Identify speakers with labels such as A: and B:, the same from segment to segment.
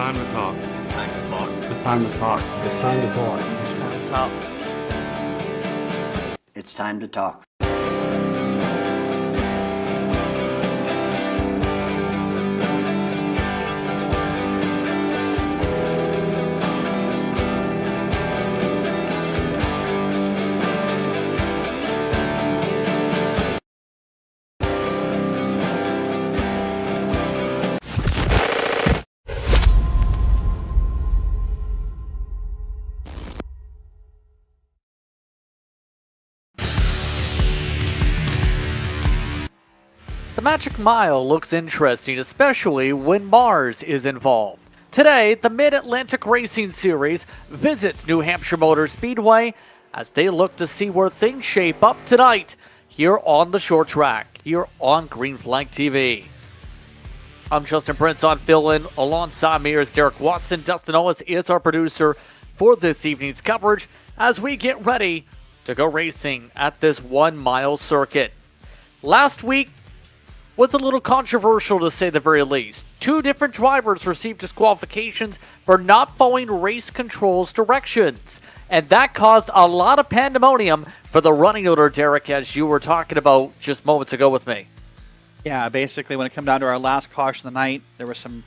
A: time to talk.
B: It's time to talk.
A: It's time to talk.
C: It's time to talk.
B: It's time to talk.
D: It's time to talk.
E: The Magic Mile looks interesting, especially when Mars is involved. Today, the Mid-Atlantic Racing Series visits New Hampshire Motor Speedway as they look to see where things shape up tonight here on the short track, here on Green Flag TV. I'm Justin Prince on fill-in. Alongside me is Derek Watson. Dustin Owens is our producer for this evening's coverage as we get ready to go racing at this 1 mile circuit. Last week was a little controversial to say the very least. Two different drivers received disqualifications for not following race control's directions. And that caused a lot of pandemonium for the running order, Derek, as you were talking about just moments ago with me.
F: Yeah, basically when it came down to our last caution of the night, there was some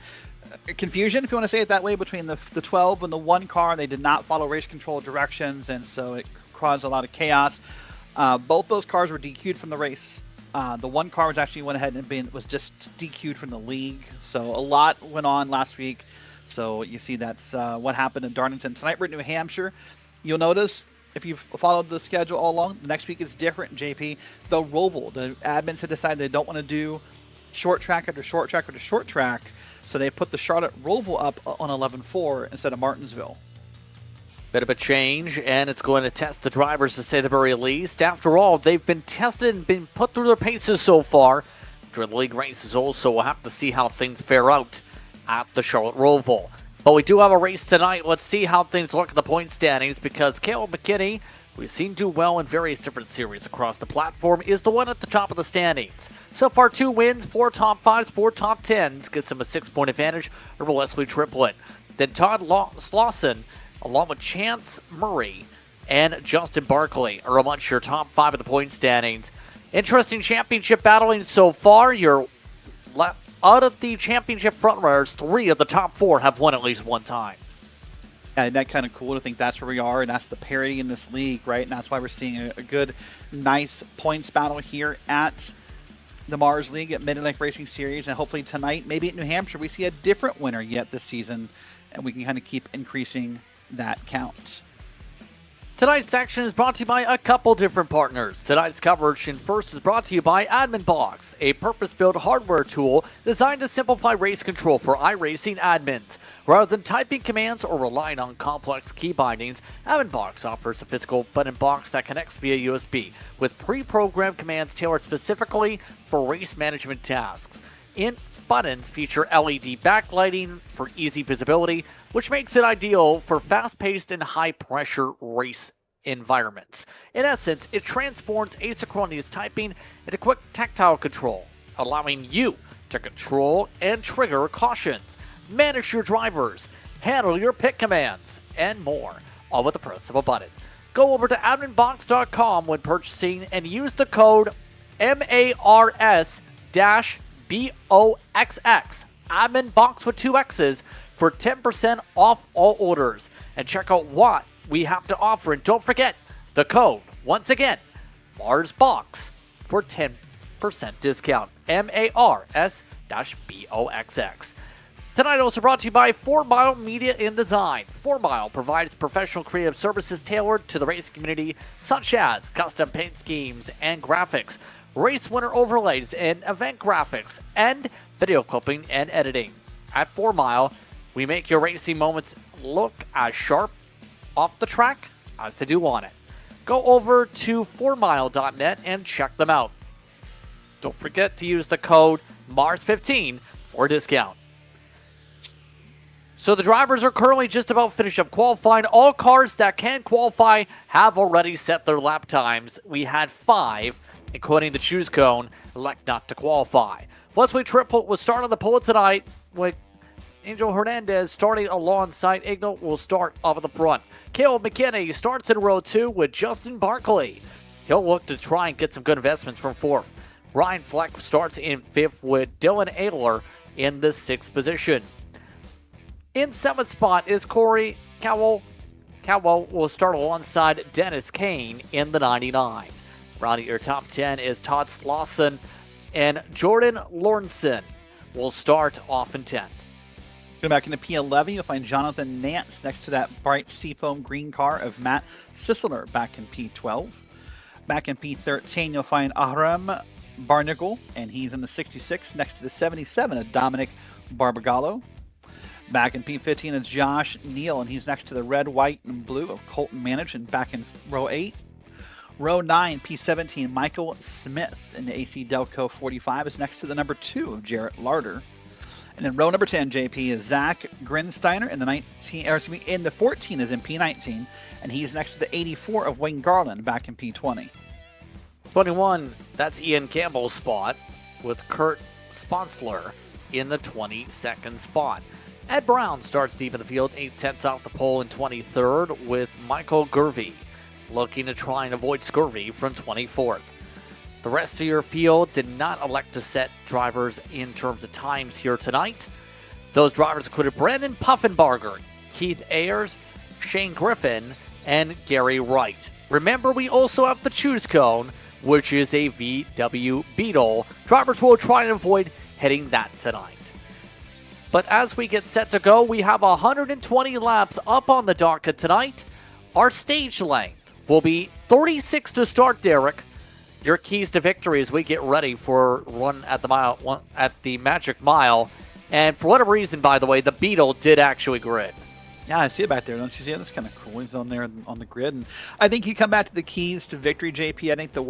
F: confusion, if you want to say it that way, between the 12 and the 1 car. They did not follow race control directions, and so it caused a lot of chaos. Both those cars were DQ'd from the race. The 1 car was actually went ahead and was just DQ'd from the league. So a lot went on last week. So you see that's what happened in Darlington. Tonight we're in New Hampshire. You'll notice, if you've followed the schedule all along, the next week is different, JP. The Roval, the admins had decided they don't want to do short track after short track after short track. So they put the Charlotte Roval up on 11-4 instead of Martinsville.
E: Bit of a change, and it's going to test the drivers to say the very least. After all, they've been tested and been put through their paces so far. During the league races also, we'll have to see how things fare out at the Charlotte Roval. But we do have a race tonight. Let's see how things look at the point standings, because Caleb McKinney, we've seen do well in various different series across the platform, is the one at the top of the standings. So far, 2 wins, 4 top 5s, 4 top 10s. Gets him a 6-point advantage over Leslie Triplett. Then Todd Slauson, along with Chance Murray and Justin Barkley, are amongst your top 5 of the point standings. Interesting championship battling so far. Out of the championship frontrunners, 3 of the top 4 have won at least 1 time.
F: Yeah, and that's kind of cool to think that's where we are, and that's the parity in this league, right? And that's why we're seeing a good, nice points battle here at the Mars League at Mid-Atlantic Racing Series. And hopefully tonight, maybe at New Hampshire, we see a different winner yet this season, and we can kind of keep increasing that count.
E: Tonight's action is brought to you by a couple different partners. Tonight's coverage in first is brought to you by Admin Box, a purpose-built hardware tool designed to simplify race control for iRacing admins. Rather than typing commands or relying on complex key bindings, Admin Box offers a physical button box that connects via USB with pre-programmed commands tailored specifically for race management tasks. Its buttons feature LED backlighting for easy visibility, which makes it ideal for fast-paced and high-pressure race environments. In essence, it transforms asynchronous typing into quick tactile control, allowing you to control and trigger cautions, manage your drivers, handle your pit commands, and more, all with the press of a button. Go over to adminbox.com when purchasing and use the code MARS-BOXX, AdminBox with 2 X's, for 10% off all orders. And check out what we have to offer. And don't forget the code, once again, MARSBOX, for 10% discount. MARS-BOXX. Tonight also brought to you by 4 Mile Media and Design. 4 Mile provides professional creative services tailored to the race community, such as custom paint schemes and graphics, race winner overlays and event graphics, and video clipping and editing. At 4 Mile, we make your racing moments look as sharp off the track as they do on it. Go over to 4mile.net and check them out. Don't forget to use the code MARS15 for a discount. So the drivers are currently just about finished up qualifying. All cars that can qualify have already set their lap times. We had 5, including the choose cone, elect not to qualify. Leslie Triplett was starting the pole tonight with Angel Hernandez starting alongside Ignal will start up at the front. Caleb McKinney starts in row 2 with Justin Barkley. He'll look to try and get some good investments from 4th. Ryan Fleck starts in 5th with Dylan Ayler in the 6th position. In 7th spot is Corey Cowell. Cowell will start alongside Dennis Kane in the 99. Rounding your top 10 is Todd Slauson, and Jordan Lawrenson will start off in 10th.
F: Going back into P11, you'll find Jonathan Nance next to that bright seafoam green car of Matt Sisseler back in P12. Back in P13, you'll find Aram Barnicle, and he's in the 66 next to the 77 of Dominic Barbagallo. Back in P15 is Josh Neal, and he's next to the red, white, and blue of Colton Manage, and back in row 8. Row 9, P17, Michael Smith in the AC Delco 45 is next to the number 2 of Jarrett Larder. And then row number 10, JP, is Zach Grinsteiner in in the 14 is in P19, and he's next to the 84 of Wayne Garland back in P20.
E: 21, that's Ian Campbell's spot with Kurt Sponsler in the 22nd spot. Ed Brown starts deep in the field, 8/10 off the pole in 23rd with Michael Gervey, looking to try and avoid scurvy from 24th. The rest of your field did not elect to set drivers in terms of times here tonight. Those drivers included Brandon Puffenbarger, Keith Ayers, Shane Griffin, and Gary Wright. Remember, we also have the Choose Cone, which is a VW Beetle. Drivers will try and avoid hitting that tonight. But as we get set to go, we have 120 laps up on the docket tonight. Our stage length will be 36 to start, Derek. Your keys to victory as we get ready for run at the Magic Mile. And for whatever reason, by the way, the Beetle did actually grid.
F: Yeah, I see it back there. Don't you see it? That's kind of cool. He's on there on the grid. And I think you come back to the keys to victory, JP. I think the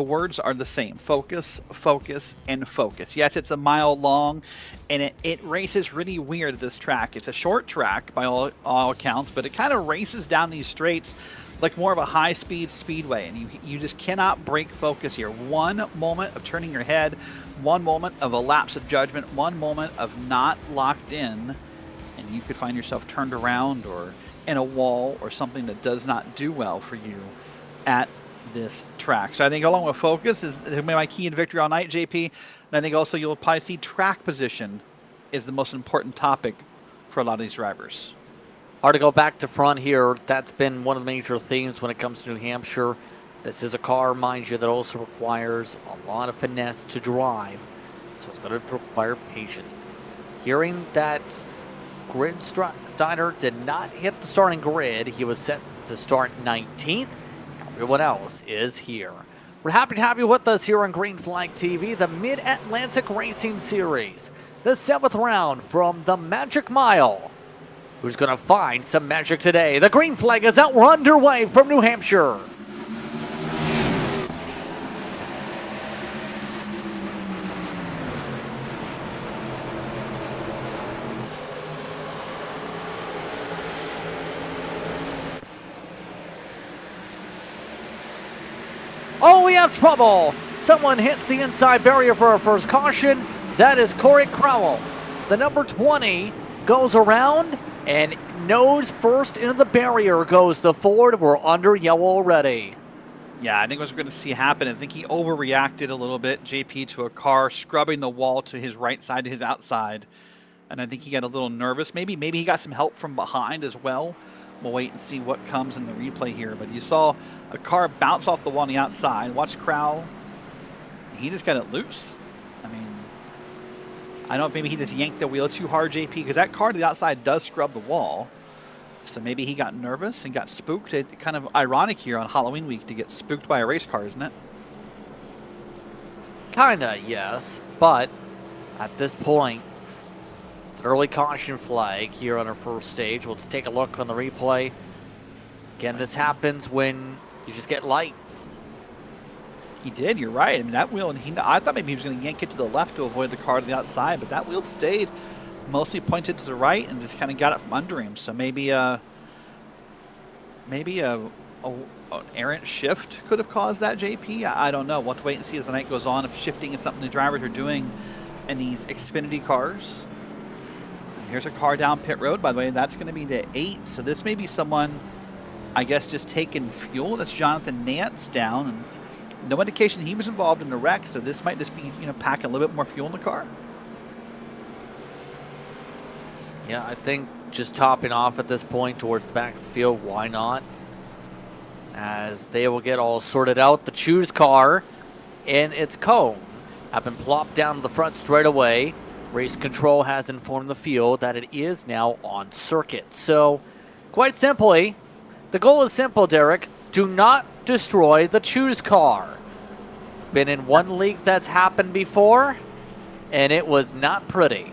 F: words are the same. Focus, focus, and focus. Yes, it's a mile long, and it races really weird at this track. It's a short track by all accounts, but it kind of races down these straights like more of a high-speed speedway, and you just cannot break focus here. One moment of turning your head, one moment of a lapse of judgment, one moment of not locked in, and you could find yourself turned around or in a wall or something that does not do well for you at this track. So I think along with focus is my key to victory all night, JP. And I think also you'll probably see track position is the most important topic for a lot of these drivers.
E: Hard to go back to front here. That's been one of the major themes when it comes to New Hampshire. This is a car, mind you, that also requires a lot of finesse to drive. So it's going to require patience. Hearing that Steiner did not hit the starting grid. He was set to start 19th. Everyone else is here. We're happy to have you with us here on Green Flag TV, the Mid-Atlantic Racing Series. The 7th round from the Magic Mile. Who's going to find some magic today? The green flag is out. We're underway from New Hampshire. Oh, we have trouble. Someone hits the inside barrier for our first caution. That is Corey Crowell. The number 20 goes around and nose first into the barrier goes the Ford. We're under yellow already.
F: Yeah, I think what we're going to see happen, I think he overreacted a little bit, JP, to a car scrubbing the wall to his right side, to his outside. And I think he got a little nervous. Maybe he got some help from behind as well. We'll wait and see what comes in the replay here. But you saw a car bounce off the wall on the outside. Watch Crowell. He just got it loose. I mean, I don't know if maybe he just yanked the wheel too hard, JP, because that car to the outside does scrub the wall. So maybe he got nervous and got spooked. It's kind of ironic here on Halloween week to get spooked by a race car, isn't it?
E: Kinda, yes. But at this point, it's an early caution flag here on our first stage. Let's take a look on the replay. Again, this happens when you just get light.
F: He did, you're right. I mean, that wheel, and I thought maybe he was going to yank it to the left to avoid the car to the outside, but that wheel stayed mostly pointed to the right and just kind of got it from under him. So maybe an errant shift could have caused that, JP. I don't know. We'll have to wait and see as the night goes on if shifting is something the drivers are doing in these Xfinity cars. Here's a car down pit road. By the way, that's going to be the 8. So this may be someone, I guess, just taking fuel. That's Jonathan Nance down. And no indication he was involved in the wreck. So this might just be, packing a little bit more fuel in the car.
E: Yeah, I think just topping off at this point towards the back of the field, why not? As they will get all sorted out. The choose car and its cone have been plopped down to the front straight away. Race control has informed the field that it is now on circuit. So, quite simply, the goal is simple, Derek. Do not destroy the choose car. Been in one league that's happened before, and it was not pretty.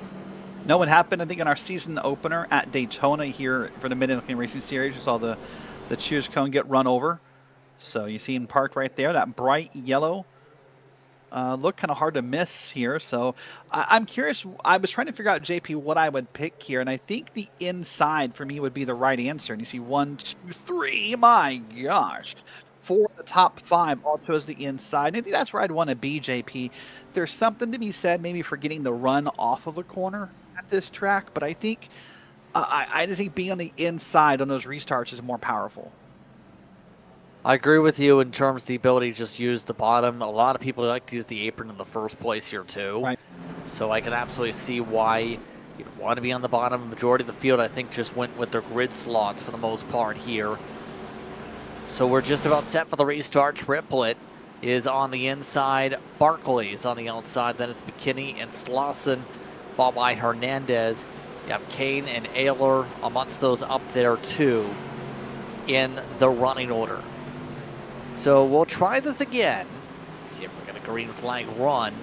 F: No, it happened, I think, in our season opener at Daytona here for the Mid-Atlantic Racing Series. You saw the choose cone get run over. So you see him parked right there, that bright yellow. Look kind of hard to miss here. So I'm curious. I was trying to figure out, JP, what I would pick here. And I think the inside for me would be the right answer. And you see 1, 2, 3. My gosh. 4 of the top 5 all chose the inside. And I think that's where I'd want to be, JP. There's something to be said maybe for getting the run off of the corner at this track. But I think I just think being on the inside on those restarts is more powerful.
E: I agree with you in terms of the ability to just use the bottom. A lot of people like to use the apron in the first place here too.
F: Right.
E: So I can absolutely see why you'd want to be on the bottom. The majority of the field, I think, just went with their grid slots for the most part here. So we're just about set for the restart. Triplet is on the inside. Barkley's on the outside. Then it's McKinney and Slauson, followed by Hernandez. You have Kane and Ayler amongst those up there too in the running order. So we'll try this again. See if we get a green flag run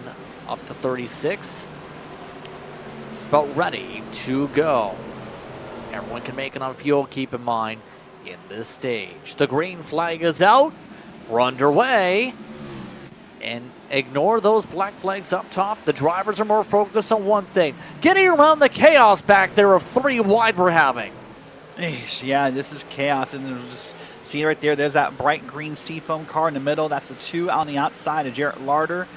E: up to 36. Just about ready to go. Everyone can make it on fuel, keep in mind, in this stage. The green flag is out. We're underway. And ignore those black flags up top. The drivers are more focused on one thing. Getting around the chaos back there of 3 wide we're having.
F: Yeah, this is chaos. And there's just... See right there, there's that bright green seafoam car in the middle. That's the 2 on the outside of Jarrett Larder.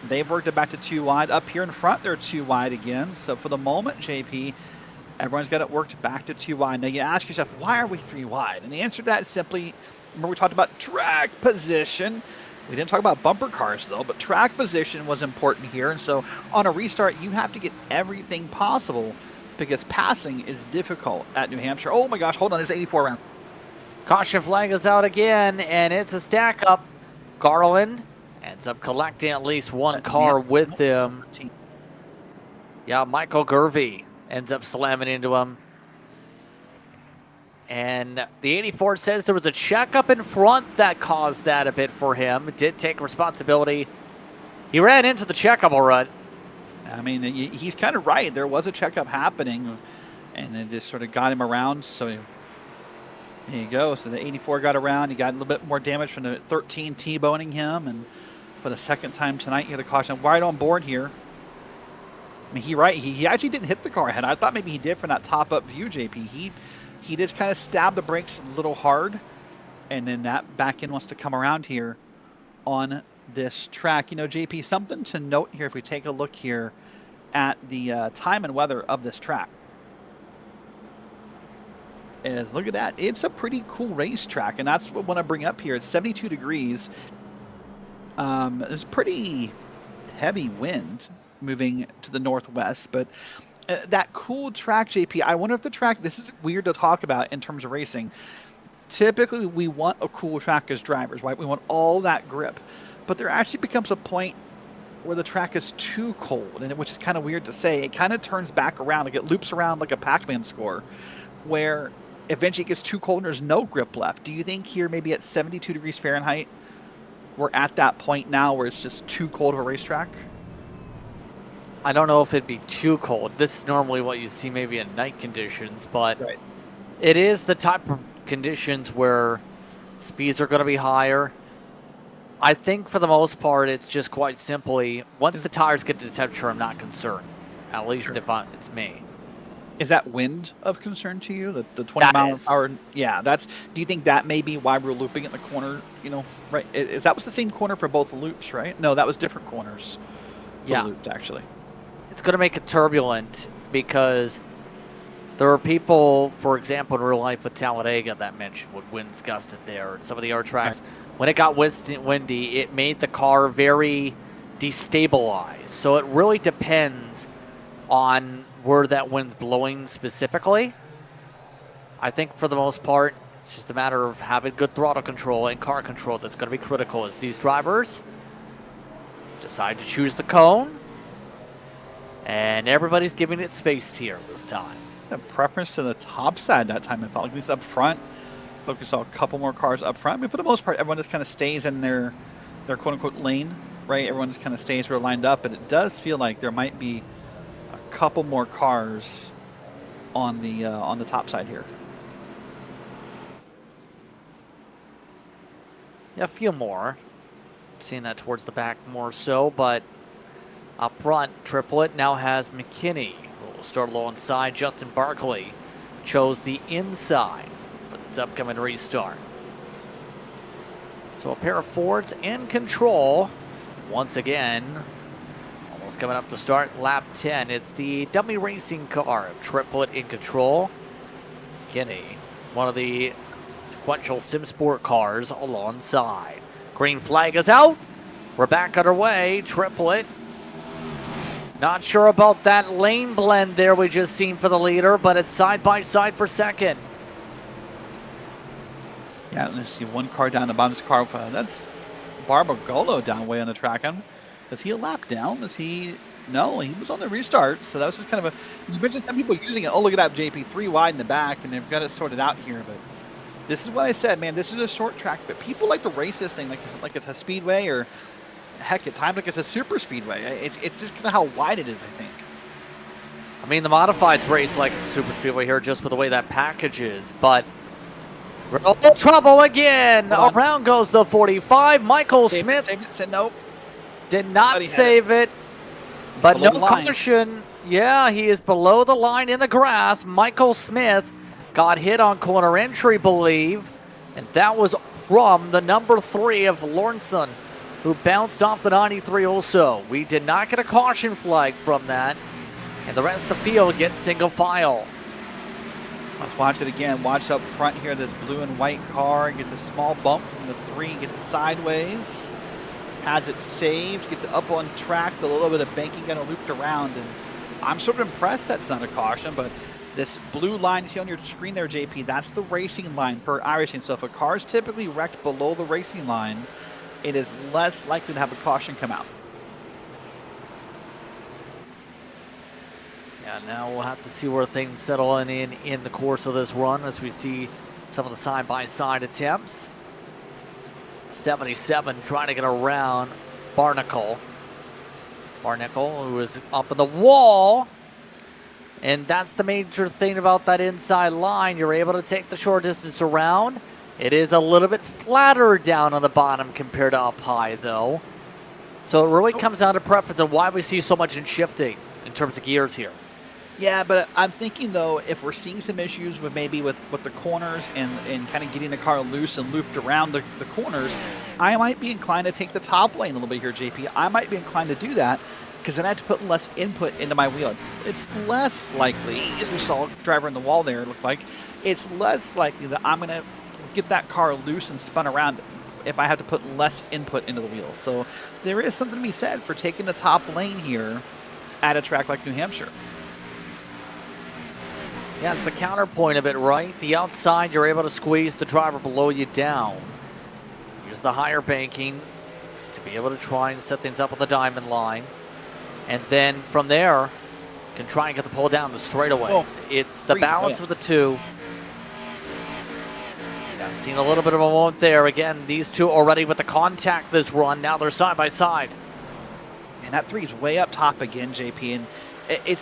F: They've worked it back to 2 wide. Up here in front, they're 2 wide again. So for the moment, JP, everyone's got it worked back to 2 wide. Now you ask yourself, why are we 3 wide? And the answer to that is simply, remember we talked about track position. We didn't talk about bumper cars though, but track position was important here. And so on a restart, you have to get everything possible because passing is difficult at New Hampshire. Oh my gosh, hold on, there's 84 around.
E: Caution flag is out again, and it's a stack up. Garland ends up collecting at least one car with him. Yeah, Michael Gervey ends up slamming into him. And the 84 says there was a checkup in front that caused that a bit for him. Did take responsibility. He ran into the checkup all right.
F: I mean, he's kind of right. There was a checkup happening, and it just sort of got him around. So there you go. So the 84 got around. He got a little bit more damage from the 13 T-boning him. And for the second time tonight, you get a caution right on board here. I mean, he actually didn't hit the car ahead. I thought maybe he did from that top-up view, JP. He just kind of stabbed the brakes a little hard. And then that back end wants to come around here on this track. You know, JP, something to note here if we take a look here at the time and weather of this track. Is look at that. It's a pretty cool racetrack, and that's what I want to bring up here. It's 72 degrees. It's pretty heavy wind moving to the northwest, but that cool track, JP, I wonder if the track, this is weird to talk about in terms of racing. Typically, we want a cool track as drivers, right? We want all that grip, but there actually becomes a point where the track is too cold, and which is kind of weird to say. It kind of turns back around, like it loops around like a Pac-Man score, where eventually it gets too cold and there's no grip left. Do you think here maybe at 72 degrees Fahrenheit, we're at that point now where it's just too cold of a racetrack?
E: I don't know if it'd be too cold. This is normally what you see maybe in night conditions, but
F: right.
E: It is the type of conditions where speeds are going to be higher. I think for the most part, it's just quite simply, once the tires get to the temperature, I'm not concerned. At least
F: sure.
E: if it's me.
F: Is that wind of concern to you? The 20 miles an hour? Yeah, that's. Do you think that may be why we're looping in the corner? You know, right? That was the same corner for both loops, right? No, that was different corners. For
E: yeah,
F: loops actually.
E: It's going to make it turbulent because There are people, for example, in real life with Talladega that mentioned when winds gusted there. And some of the other tracks,
F: Right.
E: when it got windy, it made the car very destabilized. So it really depends on where that wind's blowing specifically. I think for the most part, it's just a matter of having good throttle control and car control that's going to be critical as these drivers decide to choose the cone. And everybody's giving it space here this time.
F: A preference to the top side that time. It felt like at least up front. Focus saw a couple more cars up front. I mean, for the most part, everyone just kind of stays in their quote-unquote lane, right? Everyone just kind of stays where they're lined up, but it does feel like there might be a couple more cars on the top side here.
E: Yeah, a few more. Seeing that towards the back more so, but up front, Triplet now has McKinney. We'll start low inside. Justin Barkley chose the inside for this upcoming restart. So a pair of Fords in control once again. Almost coming up to start lap 10. It's the dummy racing car of Triplet in control. McKinney, one of the sequential sim sport cars alongside. Green flag is out. We're back underway. Triplet. Not sure about that lane blend there we just seen for the leader, but it's side by side for second.
F: Yeah, let's see one car down the bottom of this car. That's Barbagallo down way on the track. Is he a lap down? Is he? No, he was on the restart. So that was just kind of a. You mentioned some people using it. Oh, look at that, JP. 3 wide in the back, and they've got it sorted out here. But this is what I said, man. This is a short track, but people like to race this thing like it's a speedway, or heck, at times like it's a super speedway. It's just kind of how wide it is, I think.
E: I mean, the modifieds race like the super speedway here just with the way that package is, but we're in trouble again. Around goes the 45. Michael Smith
F: said nope.
E: Did not save it, but no caution. Yeah, he is below the line in the grass. Michael Smith got hit on corner entry, believe, and that was from the number 3 of Lawrenson, who bounced off the 93 also. We did not get a caution flag from that, and the rest of the field gets single file.
F: Let's watch it again. Watch up front here, this blue and white car. Gets a small bump from the 3, gets it sideways. Has it saved, gets it up on track, a little bit of banking kind of looped around, and I'm sort of impressed that's not a caution, but this blue line you see on your screen there, JP, that's the racing line per iRacing. So if a car is typically wrecked below the racing line, it is less likely to have a caution come out.
E: Yeah, now we'll have to see where things settle in the course of this run as we see some of the side-by-side attempts. 77 trying to get around Barnacle. Barnacle, who is up in the wall. And that's the major thing about that inside line. You're able to take the short distance around. It is a little bit flatter down on the bottom compared to up high, though. So it really comes down to preference and why we see so much in shifting in terms of gears here.
F: Yeah, but I'm thinking, though, if we're seeing some issues with maybe with the corners and kind of getting the car loose and looped around the corners, I might be inclined to take the top lane a little bit here, JP. I might be inclined to do that because then I have to put less input into my wheel. It's less likely, as we saw driver in the wall there, it looked like, it's less likely that I'm going to get that car loose and spun around if I have to put less input into the wheel. So there is something to be said for taking the top lane here at a track like New Hampshire.
E: Yeah, it's the counterpoint of it, right? The outside, you're able to squeeze the driver below you down. Use the higher banking to be able to try and set things up with the diamond line. And then from there, can try and get the pull down the straightaway.
F: Oh,
E: it's the balance of the two. Yeah, seen a little bit of a moment there. Again, these two already with the contact this run. Now they're side by side.
F: And that 3 is way up top again, JP. And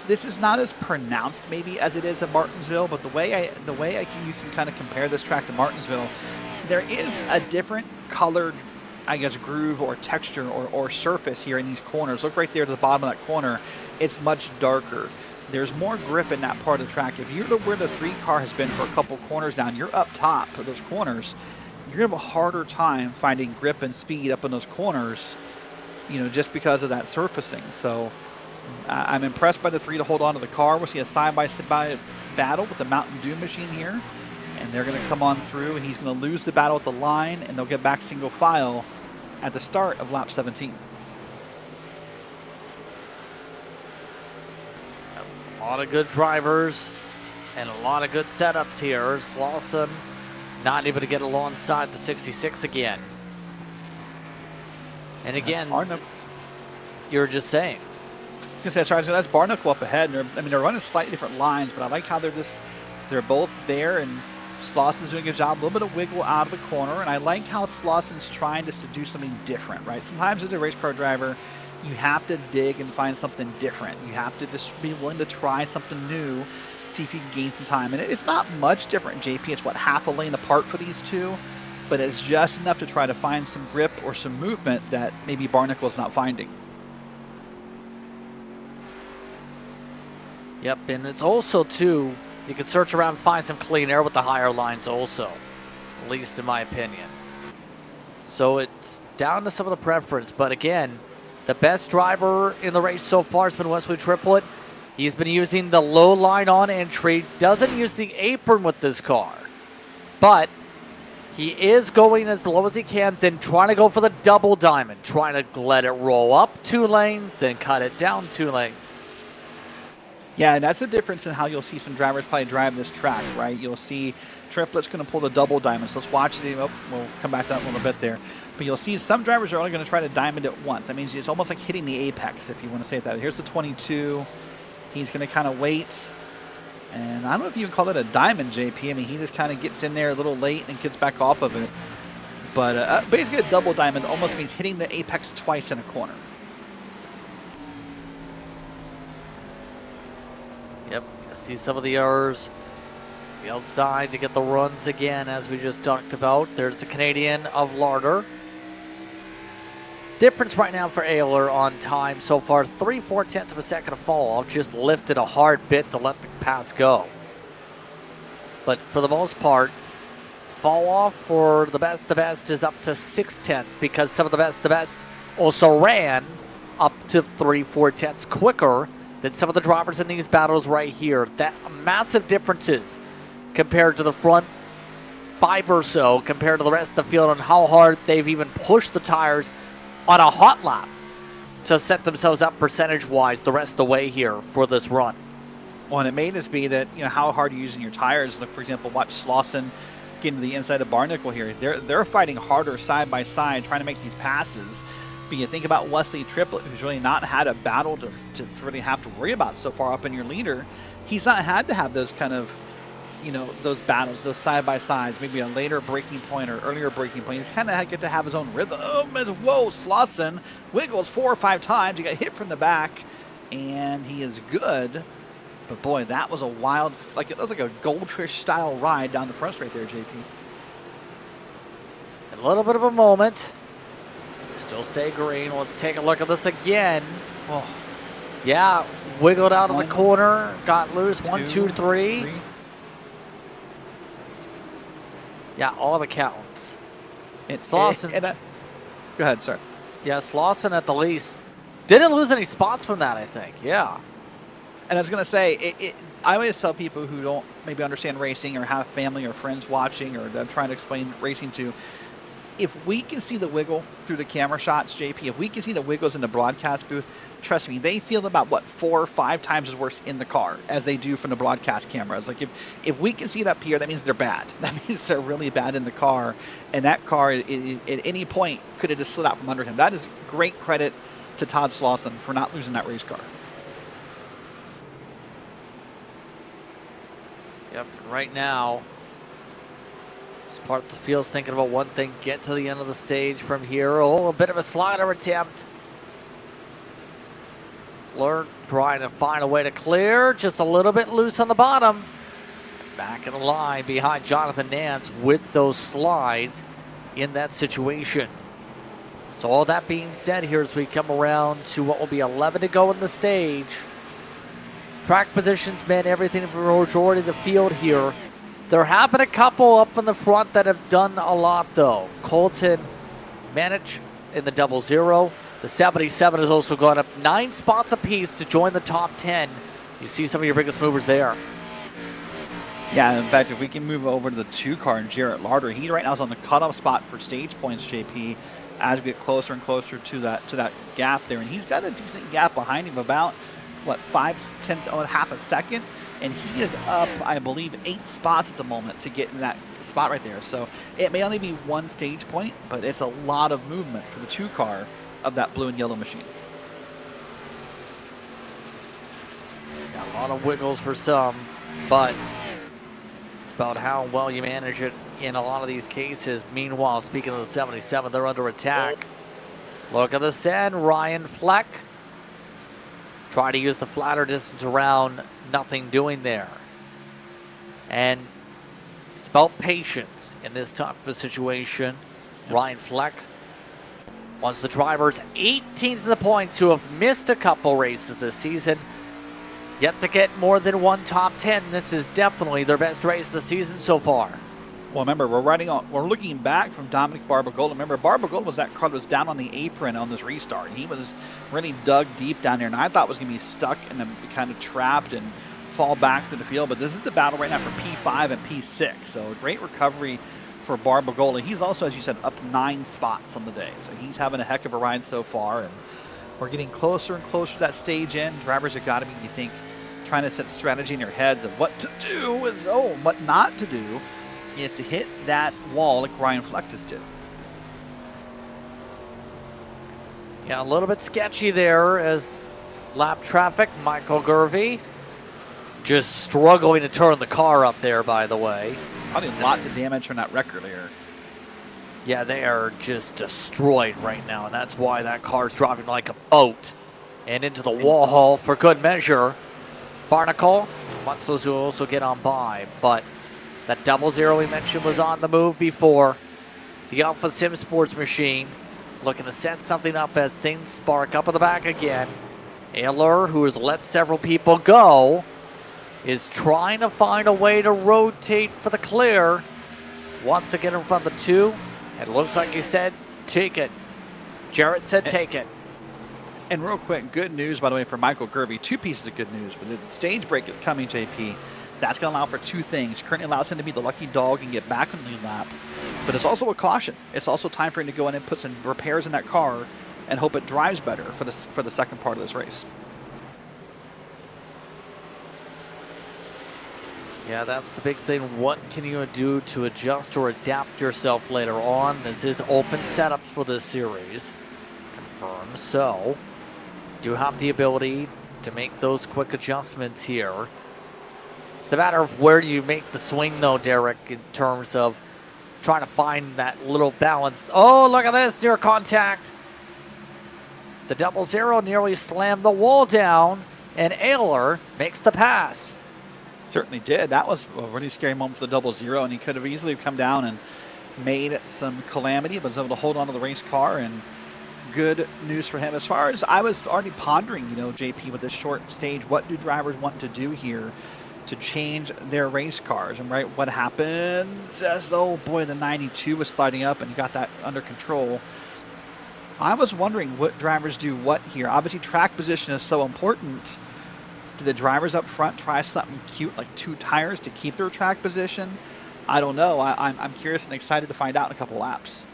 F: this is not as pronounced maybe as it is at Martinsville, but the way you can kind of compare this track to Martinsville, there is a different colored, I guess, groove or texture or surface here in these corners. Look right there to the bottom of that corner. It's much darker. There's more grip in that part of the track. If you're where the 3 car has been for a couple corners down, you're up top of those corners, you're going to have a harder time finding grip and speed up in those corners, just because of that surfacing. So I'm impressed by the 3 to hold on to the car. We'll see a side-by-side battle with the Mountain Dew machine here. And they're going to come on through. He's going to lose the battle at the line, and they'll get back single file at the start of lap 17.
E: A lot of good drivers and a lot of good setups here. Slauson not able to get alongside the 66 again. And again, you were just saying.
F: Sorry, so that's Barnacle up ahead. They're running slightly different lines, but I like how they're both there, and Slauson's doing a good job. A little bit of wiggle out of the corner, and I like how Slauson's trying just to do something different, right? Sometimes as a race car driver, you have to dig and find something different. You have to just be willing to try something new, see if you can gain some time. And it's not much different, JP. It's, half a lane apart for these two, but it's just enough to try to find some grip or some movement that maybe Barnacle's not finding.
E: Yep, and it's also, too, you can search around and find some clean air with the higher lines also, at least in my opinion. So it's down to some of the preference, but again, the best driver in the race so far has been Wesley Triplett. He's been using the low line on entry, doesn't use the apron with this car, but he is going as low as he can, then trying to go for the double diamond, trying to let it roll up 2 lanes, then cut it down 2 lanes.
F: Yeah, and that's the difference in how you'll see some drivers probably drive this track, right? You'll see Triplett's going to pull the double diamond. So let's watch it. Oh, we'll come back to that in a little bit there. But you'll see some drivers are only going to try to diamond it once. That means it's almost like hitting the apex, if you want to say it that way. Here's the 22. He's going to kind of wait. And I don't know if you can call it a diamond, JP. I mean, he just kind of gets in there a little late and gets back off of it. But basically a double diamond almost means hitting the apex twice in a corner.
E: Yep, you see some of the errors. The outside to get the runs again, as we just talked about. There's the Canadian of Larder. Difference right now for Ayler on time so far, 3/4 of a second of fall off. Just lifted a hard bit to let the pass go. But for the most part, fall off for the best is up to 6/10 because some of the best also ran up to 3/4 quicker than some of the drivers in these battles right here. That massive differences compared to the front 5 or so, compared to the rest of the field, on how hard they've even pushed the tires on a hot lap to set themselves up percentage-wise the rest of the way here for this run.
F: Well, and it may just be that, how hard you're using your tires. Like, for example, watch Slauson get into the inside of Barnacle here. They're fighting harder side by side, trying to make these passes. But you think about Wesley Triplett, who's really not had a battle to really have to worry about so far up in your leader. He's not had to have those kind of, those battles, those side-by-sides, maybe a later breaking point or earlier breaking point. He's kind of get to have his own rhythm. Whoa, Slauson wiggles 4 or 5 times. He got hit from the back, and he is good. But, boy, that was a wild, it was like a goldfish-style ride down the front straight there, JP.
E: A little bit of a moment. Still stay green. Let's take a look at this again. Oh, yeah, wiggled out of the corner, got loose. 1, 2, 3. Yeah, all the counts. Slauson.
F: Go ahead, sorry.
E: Yeah, Slauson at the least didn't lose any spots from that, I think. Yeah.
F: And I was going to say, I always tell people who don't maybe understand racing or have family or friends watching or I'm trying to explain racing to, if we can see the wiggle through the camera shots, JP, if we can see the wiggles in the broadcast booth, trust me, they feel about, 4 or 5 times as worse in the car as they do from the broadcast cameras. Like, if we can see it up here, that means they're bad. That means they're really bad in the car. And that car, at any point, could have just slid out from under him. That is great credit to Todd Slauson for not losing that race car.
E: Yep, right now, part of the field's thinking about one thing, get to the end of the stage from here. Oh, a bit of a slider attempt. Fleur trying to find a way to clear, just a little bit loose on the bottom. Back in the line behind Jonathan Nance with those slides in that situation. So all that being said here as we come around to what will be 11 to go in the stage. Track positions meant everything for the majority of the field here. There have been a couple up in the front that have done a lot, though. Colton Manich in the 00. The 77 has also gone up 9 spots apiece to join the top 10. You see some of your biggest movers there.
F: Yeah, in fact, if we can move over to the 2 car and Jarrett Larder, he right now is on the cutoff spot for stage points, JP, as we get closer and closer to that gap there. And he's got a decent gap behind him, about, what, 5/10, half a second. And he is up, I believe, 8 spots at the moment to get in that spot right there. So it may only be 1 stage point, but it's a lot of movement for the 2 car of that blue and yellow machine.
E: Got a lot of wiggles for some, but it's about how well you manage it in a lot of these cases. Meanwhile, speaking of the 77, they're under attack. Look at this end, Ryan Fleck. Try to use the flatter distance around, nothing doing there. And it's about patience in this type of a situation. Yep. Ryan Fleck, once the drivers 18th in the points who have missed a couple races this season, yet to get more than 1 top 10. This is definitely their best race of the season so far.
F: Well, remember, we're looking back from Dominic Barbagola. Remember, Barbagola was that car that was down on the apron on this restart. He was really dug deep down there, and I thought was going to be stuck and then be kind of trapped and fall back to the field. But this is the battle right now for P5 and P6. So a great recovery for Barbagola. He's also, as you said, up 9 spots on the day. So he's having a heck of a ride so far. And we're getting closer and closer to that stage end. Drivers have got to be, you think, trying to set strategy in their heads of what to do what not to do is to hit that wall like Ryan Fleck just did.
E: Yeah, a little bit sketchy there as lap traffic. Michael Gervey just struggling to turn the car up there, by the way.
F: Probably lots of damage from that wrecker there.
E: Yeah, they are just destroyed right now, and that's why that car's dropping like a boat and into the wall hole for good measure. Barnacle wants those to also get on by, but that 00 we mentioned was on the move before. The Alpha Sim Sports machine looking to set something up as things spark up at the back again. Ayler, who has let several people go, is trying to find a way to rotate for the clear. Wants to get in front of the 2. It looks like he said, take it. Jarrett said, take it.
F: And real quick, good news, by the way, for Michael Gervey. 2 pieces of good news. But the stage break is coming, JP. That's going to allow for 2 things. Currently allows him to be the lucky dog and get back on the lap. But it's also a caution. It's also time for him to go in and put some repairs in that car and hope it drives better for the second part of this race.
E: Yeah, that's the big thing. What can you do to adjust or adapt yourself later on? This is open setups for this series. Confirmed. So, do have the ability to make those quick adjustments here. It's a matter of where do you make the swing, though, Derek, in terms of trying to find that little balance. Oh, look at this, near contact. The 00 nearly slammed the wall down, and Ayler makes the pass.
F: Certainly did. That was a really scary moment for the 00, and he could have easily come down and made some calamity, but was able to hold on to the race car, and good news for him. As far as I was already pondering, JP, with this short stage, what do drivers want to do here to change their race cars? And right, what happens as, oh boy, the 92 was sliding up and got that under control. I was wondering what drivers do what here. Obviously, track position is so important. Do the drivers up front try something cute like 2 tires to keep their track position? I don't know. I'm curious and excited to find out in a couple laps.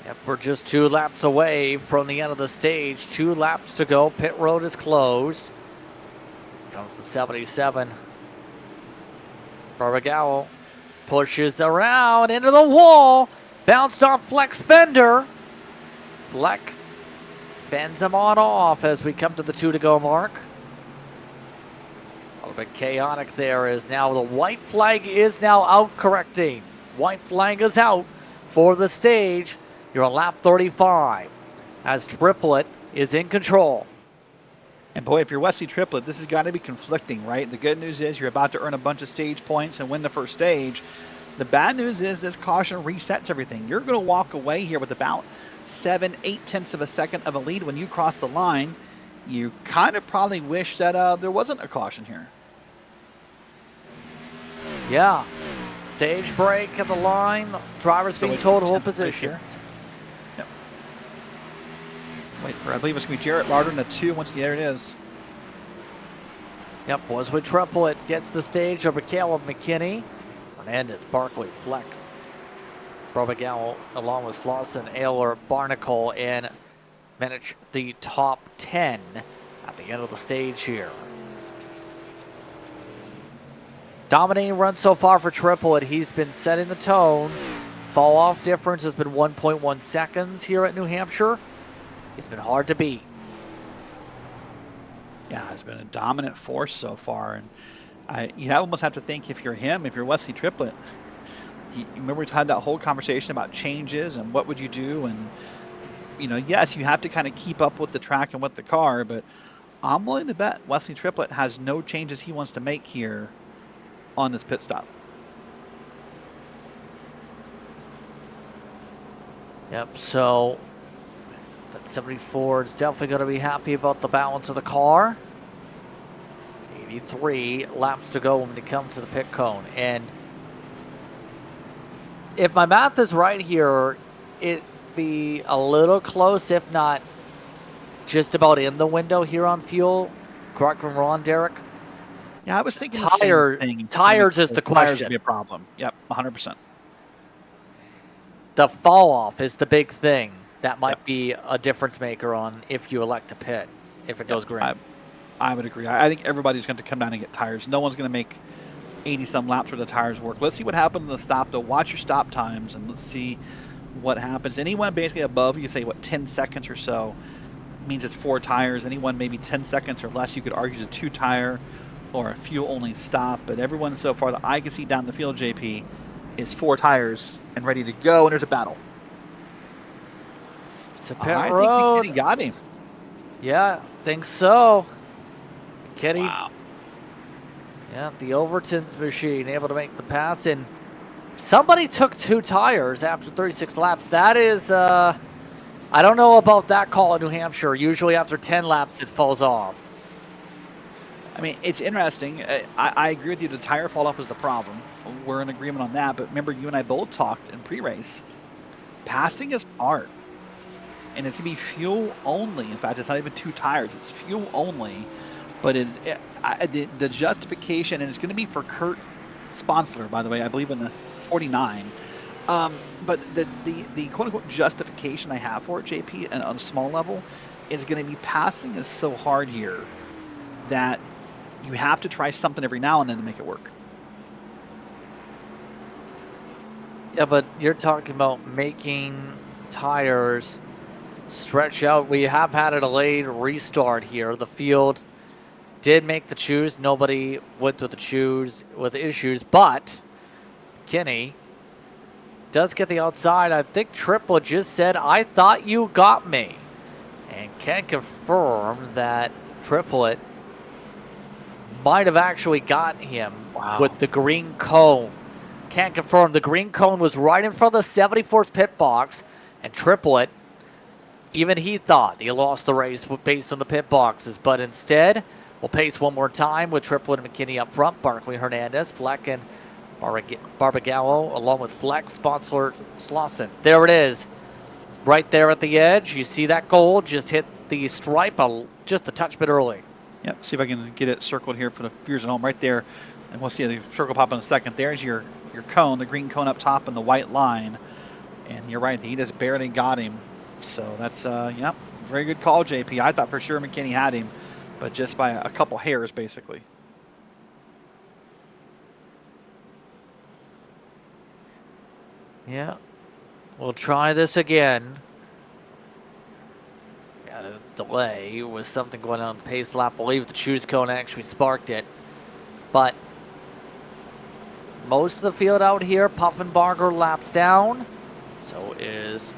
E: Yep, we're just 2 laps away from the end of the stage. 2 laps to go. Pit road is closed. Here comes the 77. Barbagola pushes around into the wall. Bounced off Fleck's fender. Fleck fends him on off as we come to the 2 to go mark. A little bit chaotic there as now the white flag is now out correcting. White flag is out for the stage. You're on lap 35 as Triplett is in control.
F: And boy, if you're Wesley Triplett, this has got to be conflicting, right? The good news is you're about to earn a bunch of stage points and win the first stage. The bad news is this caution resets everything. You're going to walk away here with about 7/8 tenths of a second of a lead when you cross the line. You kind of probably wish that there wasn't a caution here.
E: Yeah. Stage break at the line. Drivers being told to hold positions.
F: Yep. Wait for, I believe it's going to be Jarrett Larder in the 2 once there it is.
E: Yep, Boswood Triplet gets the stage over Caleb McKinney. Hernandez, Barkley, Fleck, Barbagallo, along with Slauson, Ayler, Barnacle, and manage the top 10 at the end of the stage here. Dominating run so far for Triplet. He's been setting the tone. Fall off difference has been 1.1 seconds here at New Hampshire. He's been hard to beat.
F: Yeah, it's been a dominant force so far, and you almost have to think, if you're him, if you're Wesley Triplet, you remember we had that whole conversation about changes and what would you do, and yes, you have to kind of keep up with the track and with the car, but I'm willing to bet Wesley Triplet has no changes he wants to make here on this pit stop.
E: Yep, so that 74 is definitely going to be happy about the balance of the car. 83 laps to go when they come to the pit cone. And if my math is right here, it'd be a little close, if not just about in the window here on fuel. Correct me if I'm wrong, Derek?
F: Yeah, I was thinking the same thing.
E: Tires is the
F: Tires
E: question.
F: would be a problem. Yep, 100%.
E: The fall off is the big thing. That might be a difference maker on if you elect to pit, if it goes green.
F: I would agree. I think everybody's going to come down and get tires. No one's going to make 80-some laps where the tires work. Let's see what happens in the stop, though. Watch your stop times, and let's see what happens. Anyone basically above, you say, 10 seconds or so, means it's 4 tires. Anyone maybe 10 seconds or less, you could argue is a 2-tire or a fuel-only stop. But everyone so far that I can see down the field, JP, is 4 tires and ready to go, and there's a battle.
E: It's a pit
F: I
E: road.
F: think McKinney got him.
E: Yeah, think so. McKinney.
F: Wow.
E: Yeah, the Overton's machine able to make the pass, and somebody took 2 tires after 36 laps. That is, I don't know about that call in New Hampshire. Usually after 10 laps, it falls off.
F: I mean, it's interesting. I agree with you. The tire fall off is the problem. We're in agreement on that. But remember, you and I both talked in pre-race. Passing is hard. And it's going to be fuel only. In fact, it's not even 2 tires. It's fuel only. But the justification, and it's going to be for Kurt Sponsler, by the way, I believe in the 49. But the quote-unquote justification I have for it, JP, and on a small level, is going to be passing is so hard here that you have to try something every now and then to make it work.
E: Yeah, but you're talking about making tires stretch out. We have had a delayed restart here. The field did make the choose. Nobody went with the choose with issues, but McKinney does get the outside. I think Triplet just said, "I thought you got me," and can confirm that Triplet might have actually got him with the green cone. Can't confirm. The green cone was right in front of the 74's pit box, and Triplet, even he thought he lost the race based on the pit boxes, but instead, we'll pace one more time with Triplet and McKinney up front, Barkley, Hernandez, Fleck, and Barbagallo, along with Fleck, Sponsler, Slauson. There it is, right there at the edge. You see that goal just hit the stripe just a touch bit early.
F: Yep, see if I can get it circled here for the viewers at home, right there. And we'll see the circle pop in a second. There's your cone, the green cone up top and the white line. And you're right, he just barely got him. So that's, yep, very good call, JP. I thought for sure McKinney had him, but just by a couple hairs, basically.
E: Yeah, we'll try this again. Got a delay with something going on the pace lap. I believe the choose cone actually sparked it. But most of the field out here, Puffenbarger laps down. So is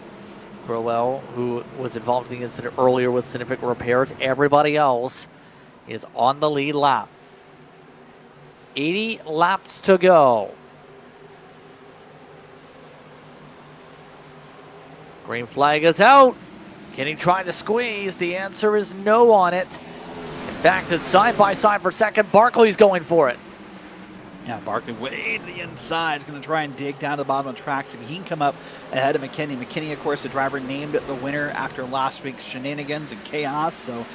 E: Crowell, who was involved in the incident earlier with significant repairs. Everybody else is on the lead lap. 80 laps to go. Green flag is out. Can he try to squeeze? The answer is no on it. In fact, it's side by side for second. Barkley's going for it.
F: Yeah, Barkley way to the inside. He's going to try and dig down to the bottom of the track. So he can come up ahead of McKinney. McKinney, of course, the driver named it the winner after last week's shenanigans and chaos. So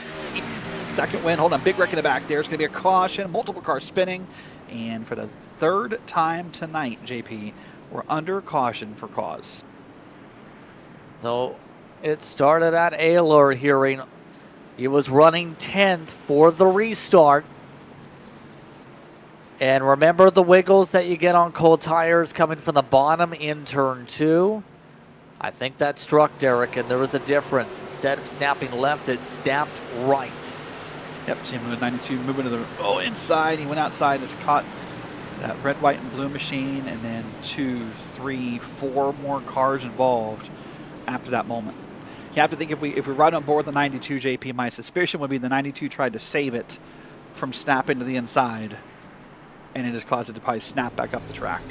F: second win. Hold on, big wreck in the back. There's going to be a caution, multiple cars spinning. And for the third time tonight, JP, we're under caution for cause.
E: So it started at Ayler hearing. He was running 10th for the restart. And remember the wiggles that you get on cold tires coming from the bottom in turn 2? I think that struck Derek, and there was a difference. Instead of snapping left, it snapped right.
F: Yep, see him with 92 moving to the inside. He went outside, just caught that red, white, and blue machine, and then 2, 3, 4 more cars involved after that moment. You have to think if we ride on board the 92, JP, my suspicion would be the 92 tried to save it from snapping to the inside, and it just caused it to probably snap back up the track.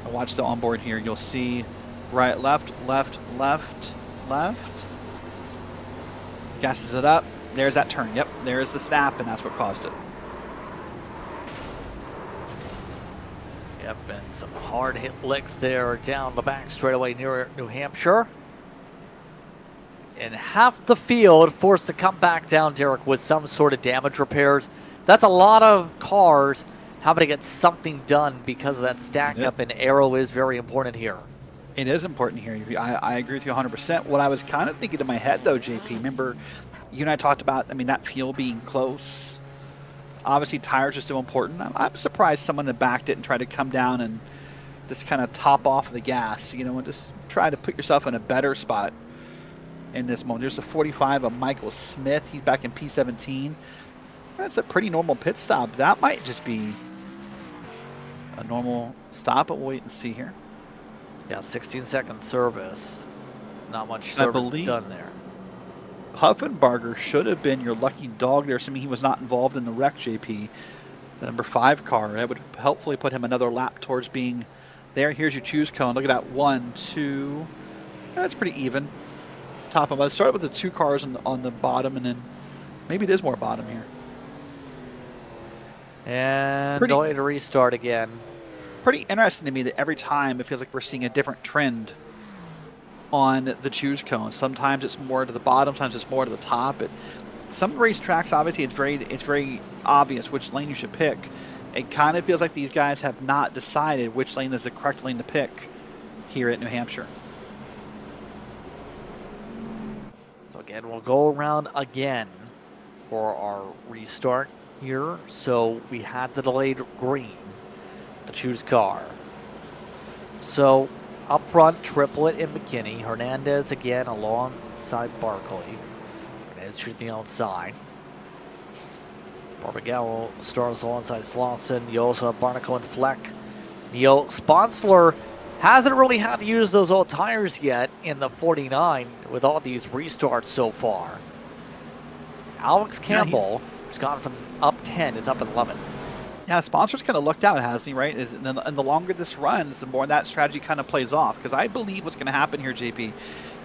F: Now watch the onboard here. You'll see right, left, left, left, left. Gasses it up. There's that turn. Yep, there's the snap, and that's what caused it.
E: Yep, and some hard hit licks there down the back straightaway near New Hampshire. And half the field forced to come back down, Derek, with some sort of damage repairs. That's a lot of cars having to get something done because of that stack up, and aero is very important here.
F: It is important here. I agree with you 100%. What I was kind of thinking in my head, though, JP, remember you and I talked about, that field being close. Obviously, tires are still important. I'm surprised someone had backed it and tried to come down and just kind of top off the gas, and just try to put yourself in a better spot in this moment. There's a 45 of Michael Smith. He's back in P17. That's a pretty normal pit stop. That might just be a normal stop, but we'll wait and see here.
E: Yeah, 16-second service. Not much service done there.
F: Huffenbarger should have been your lucky dog there, assuming he was not involved in the wreck, JP. The number 5 car. That would hopefully put him another lap towards being there. Here's your choose cone. Look at that. 1, 2. That's pretty even. Top of it. Start with the 2 cars on the bottom, and then maybe it is more bottom here.
E: And going to restart again.
F: Pretty interesting to me that every time it feels like we're seeing a different trend on the choose cone. Sometimes it's more to the bottom, sometimes it's more to the top. Some racetracks, obviously, it's very obvious which lane you should pick. It kind of feels like these guys have not decided which lane is the correct lane to pick here at New Hampshire.
E: So again, we'll go around again for our restart here. So we had the delayed green, the choose car. So up front, Triplett and McKinney. Hernandez again alongside Barkley. Hernandez shoots the outside. Barbagallo starts alongside Slauson. You also have Barnacle and Fleck. Neil Sponsler hasn't really had to use those old tires yet in the 49 with all these restarts so far. Alex Campbell, who's gone from up 10, is up at 11th.
F: Yeah, Sponsor's kind of looked out, hasn't he, right? And the longer this runs, the more that strategy kind of plays off. Because I believe what's going to happen here, JP,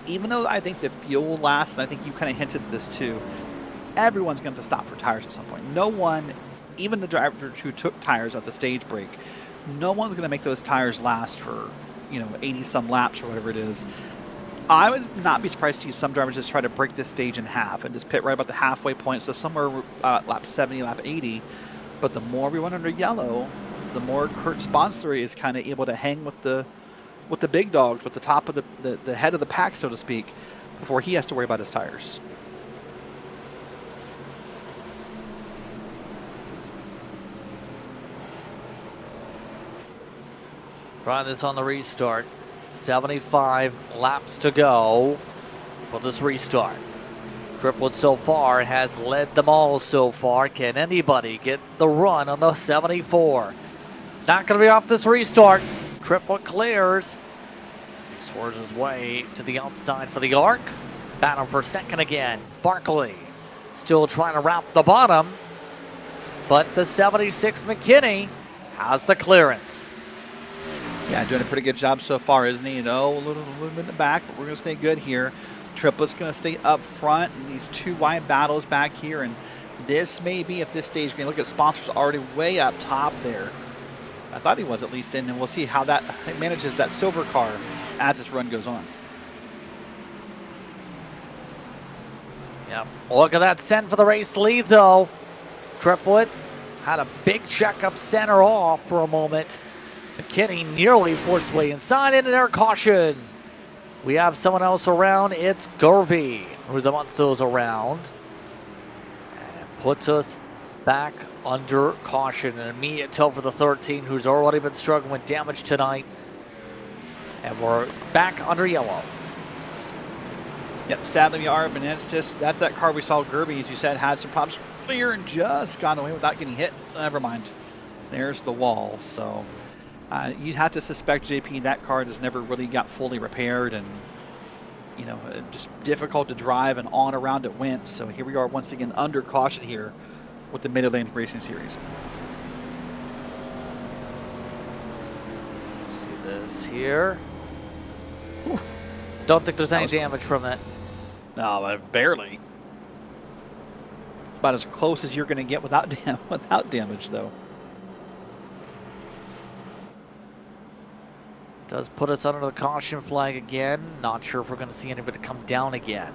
F: even though I think the fuel will last, and I think you kind of hinted this too, everyone's going to stop for tires at some point. No one, even the drivers who took tires at the stage break, no one's going to make those tires last for, 80-some laps or whatever it is. I would not be surprised to see some drivers just try to break this stage in half and just pit right about the halfway point. So somewhere lap 70, lap 80. But the more we run under yellow, the more Kurt Sponsler is kind of able to hang with the big dogs, with the top of the head of the pack, so to speak, before he has to worry about his tires.
E: Trying this on the restart. 75 laps to go for this restart. Triplett so far has led them all so far. Can anybody get the run on the 74? It's not going to be off this restart. Triplett clears. He swerves his way to the outside for the arc. Battle for second again. Barkley still trying to wrap the bottom. But the 76 McKinney has the clearance.
F: Yeah, doing a pretty good job so far, isn't he? A little bit in the back, but we're going to stay good here. Triplett's going to stay up front, and these 2 wide battles back here. And this may be, if this stage, look at Sponsors already way up top there. I thought he was at least in, and we'll see how that manages that silver car as this run goes on.
E: Yep. Look at that send for the race lead, though. Triplet had a big checkup, center off for a moment. McKinney nearly forced his way inside, and an air caution. We have someone else around. It's Garvey, who's amongst those around. And puts us back under caution. An immediate tow for the 13, who's already been struggling with damage tonight. And we're back under yellow.
F: Yep, sadly we are, but that's that car we saw Gerby, as you said, had some problems earlier and just got away without getting hit. Never mind. There's the wall. So you'd have to suspect, JP, that car just never really got fully repaired, and you know, just difficult to drive, and on around it went. So here we are once again under caution here with the Mid-Atlantic Racing Series.
E: See this here. Whew. Don't think there's any damage from that.
F: No, barely. It's about as close as you're going to get without damage, though.
E: Does put us under the caution flag again. Not sure if we're going to see anybody come down again.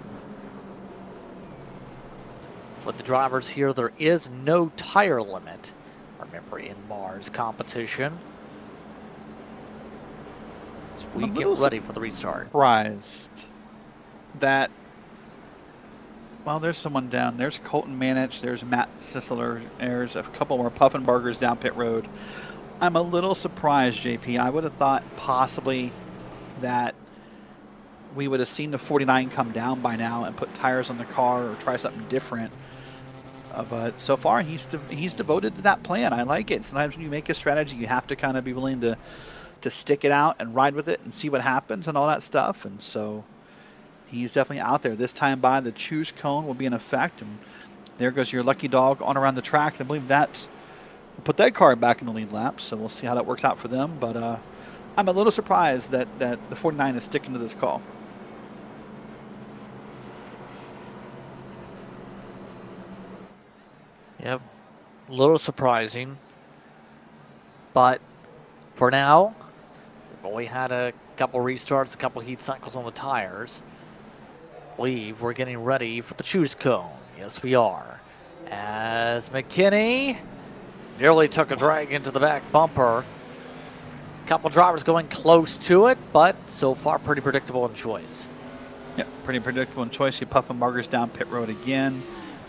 E: For the drivers here, there is no tire limit. Remember, in Mars competition. As we get ready for the restart.
F: Surprised that, well, there's someone down. There's Colton Manich. There's Matt Sisler. There's a couple more Puffenbargers down pit road. I'm a little surprised, JP. I would have thought possibly that we would have seen the 49 come down by now and put tires on the car or try something different. But so far, he's devoted to that plan. I like it. Sometimes when you make a strategy, you have to kind of be willing to stick it out and ride with it and see what happens and all that stuff. And so he's definitely out there. This time by, the choose cone will be in effect. And there goes your lucky dog on around the track. I believe that's put that car back in the lead lap. So we'll see how that works out for them. But I'm a little surprised that the 49 is sticking to this call.
E: Yep, a little surprising. But for now, we've only had a couple restarts, a couple heat cycles on the tires. I believe we're getting ready for the choose cone. Yes, we are. As McKinney nearly took a drag into the back bumper. A couple drivers going close to it, but so far pretty predictable in choice.
F: Yep, pretty predictable in choice. You Puffenbargers down pit road again.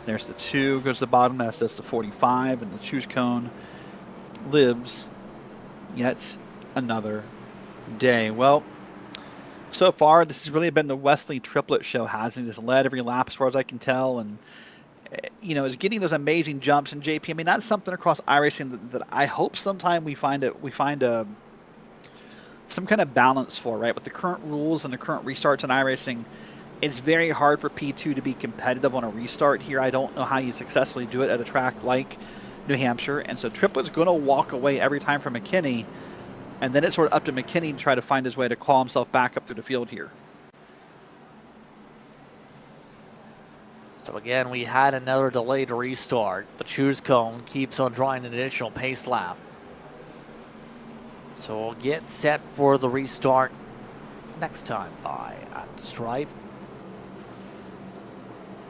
F: There's the 2, goes to the bottom. That's the 45, and the choose cone lives yet another day. Well, so far, this has really been the Wesley triplet show, hasn't it? It's led every lap as far as I can tell, and you know, is getting those amazing jumps. And JP, I mean, that's something across iRacing that I hope sometime we find some kind of balance for, right? With the current rules and the current restarts in iRacing, it's very hard for P2 to be competitive on a restart here. I don't know how you successfully do it at a track like New Hampshire. And so Triplet's going to walk away every time from McKinney. And then it's sort of up to McKinney to try to find his way to claw himself back up through the field here.
E: So again, we had another delayed restart. The choose cone keeps on drawing an additional pace lap. So we'll get set for the restart next time by at the stripe.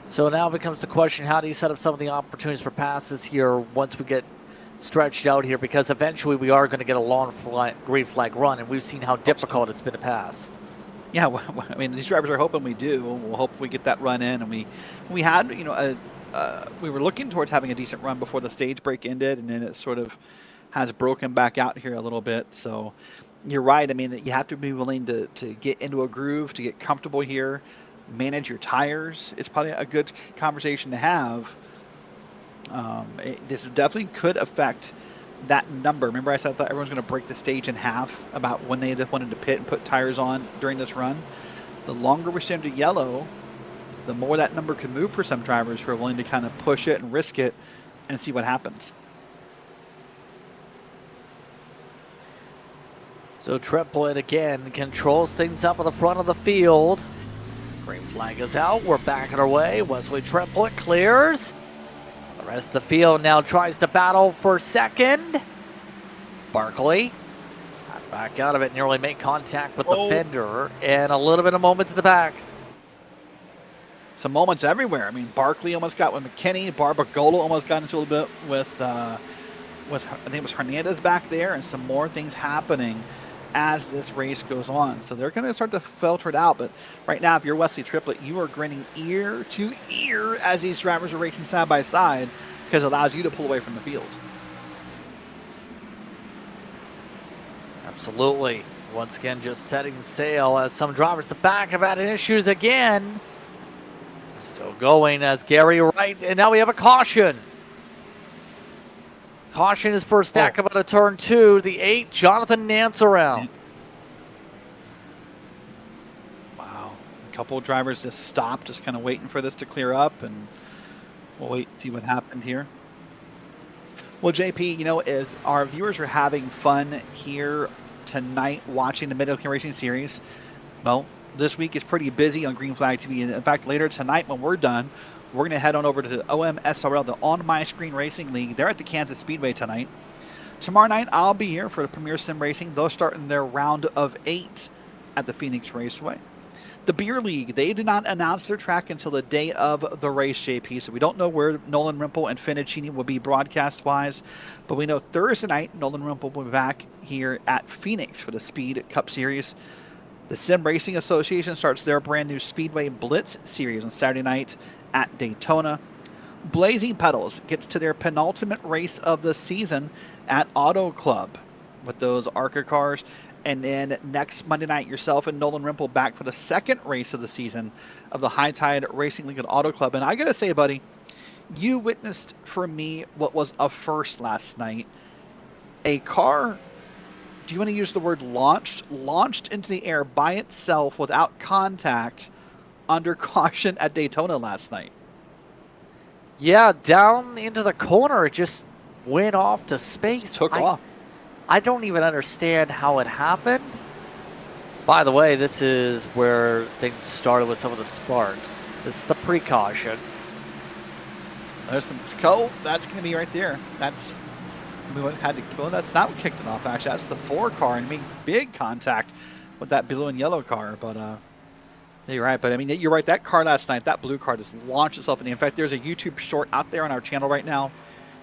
E: So now becomes the question, how do you set up some of the opportunities for passes here once we get stretched out here? Because eventually we are going to get a long green flag run, and we've seen how difficult it's been to pass.
F: Yeah, well, I mean, these drivers are hoping we do. We'll hope we get that run in. And we had, you know, we were looking towards having a decent run before the stage break ended, and then it sort of has broken back out here a little bit. So you're right. I mean, you have to be willing to get into a groove, to get comfortable here. Manage your tires. It's probably a good conversation to have. This definitely could affect that number. Remember I said I thought everyone's going to break the stage in half about when they wanted to pit and put tires on during this run. The longer we stand to yellow, the more that number could move for some drivers who are willing to kind of push it and risk it and see what happens.
E: So Triplet again controls things up at the front of the field. Green flag is out. We're back on our way. Wesley Triplet clears. The rest of the field now tries to battle for second. Barkley got back out of it, nearly made contact with the fender, and a little bit of moment to the back.
F: some moments everywhere. I mean, Barkley almost got with McKinney. Barbagola almost got into a little bit with I think it was Hernandez back there, and some more things happening as this race goes on. So they're going to start to filter it out. But right now, if you're Wesley Triplett, you are grinning ear to ear as these drivers are racing side by side, because it allows you to pull away from the field.
E: Absolutely. Once again, just setting sail as some drivers at the back have had issues again. Still going as Gary Wright, and now we have a caution. Caution is for stack about a turn 2. The 8, Jonathan Nance around.
F: Wow. A couple of drivers just stopped, just kind of waiting for this to clear up, and we'll wait and see what happened here. Well, JP, you know, as our viewers are having fun here tonight watching the Mid-Atlantic Racing Series, well, this week is pretty busy on Green Flag TV. And in fact, later tonight when we're done, we're going to head on over to the OMSRL, the On My Screen Racing League. They're at the Kansas Speedway tonight. Tomorrow night, I'll be here for the Premier Sim Racing. They'll start in their round of 8 at the Phoenix Raceway. The Beer League, they do not announce their track until the day of the race, JP. So we don't know where Nolan Rimple and Finicini will be broadcast-wise. But we know Thursday night, Nolan Rimple will be back here at Phoenix for the Speed Cup Series. The Sim Racing Association starts their brand new Speedway Blitz Series on Saturday night at Daytona. Blazing Pedals gets to their penultimate race of the season at Auto Club with those ARCA cars. And then next Monday night, yourself and Nolan Rimple back for the second race of the season of the High Tide Racing League at Auto Club. And I got to say, buddy, you witnessed for me what was a first last night. A car, do you want to use the word launched into the air by itself without contact under caution at Daytona last night.
E: Yeah, down into the corner, it just went off to space.
F: Took off.
E: I don't even understand how it happened. By the way, this is where things started with some of the sparks. This is the precaution.
F: There's some code. That's going to be right there. That's well, that's not what kicked it off. Actually, that's the 4 car and made big contact with that blue and yellow car. But you're right. But I mean, you're right. That car last night, that blue car, just launched itself in the. In fact, there's a YouTube short out there on our channel right now.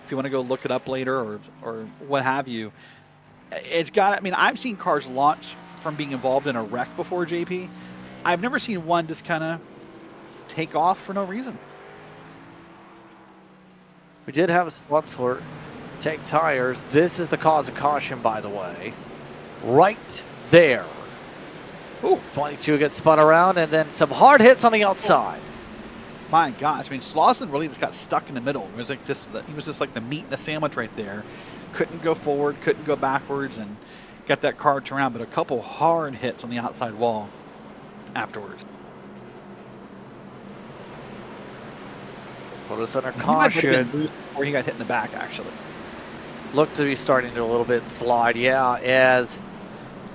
F: If you want to go look it up later or what have you, it's got. I mean, I've seen cars launch from being involved in a wreck before, JP. I've never seen one just kind of take off for no reason.
E: We did have a sponsor take tires. This is the cause of caution, by the way. Right there.
F: Ooh.
E: 22 gets spun around, and then some hard hits on the outside.
F: My gosh, I mean, Slauson really just got stuck in the middle. It was like he was just like the meat in the sandwich right there. Couldn't go forward, couldn't go backwards, and got that car turned around, but a couple hard hits on the outside wall afterwards.
E: Put us under caution.
F: Before he got hit in the back, actually.
E: Looked to be starting to a little bit slide, yeah, as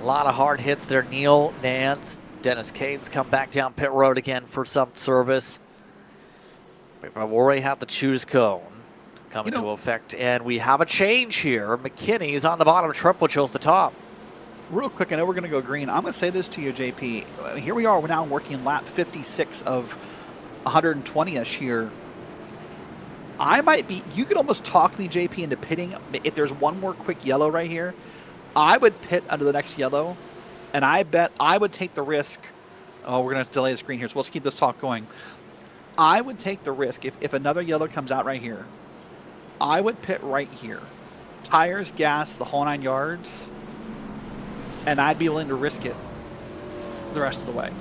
E: a lot of hard hits there. Neil, Nance, Dennis Cade's come back down pit road again for some service. But we already have the choose cone come into effect, and we have a change here. McKinney's on the bottom, Triple chose the top.
F: Real quick, I know we're going to go green. I'm going to say this to you, JP. Here we are. We're now working lap 56 of 120-ish here. I might be, you could almost talk me, JP, into pitting. If there's one more quick yellow right here, I would pit under the next yellow, and I bet I would take the risk. Oh, we're going to delay the screen here, so let's keep this talk going. I would take the risk if another yellow comes out right here. I would pit right here. Tires, gas, the whole 9 yards, and I'd be willing to risk it the rest of the way.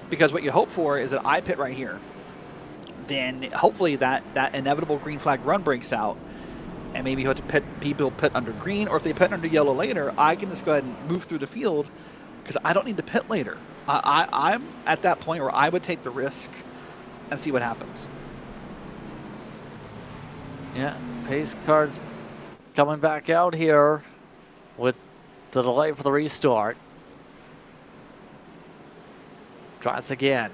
F: Because what you hope for is that I pit right here. Then hopefully that inevitable green flag run breaks out, and maybe you have to pit, people pit under green, or if they pit under yellow later, I can just go ahead and move through the field because I don't need to pit later. I'm at that point where I would take the risk and see what happens.
E: Yeah, pace cars coming back out here with the delay for the restart. Tries again.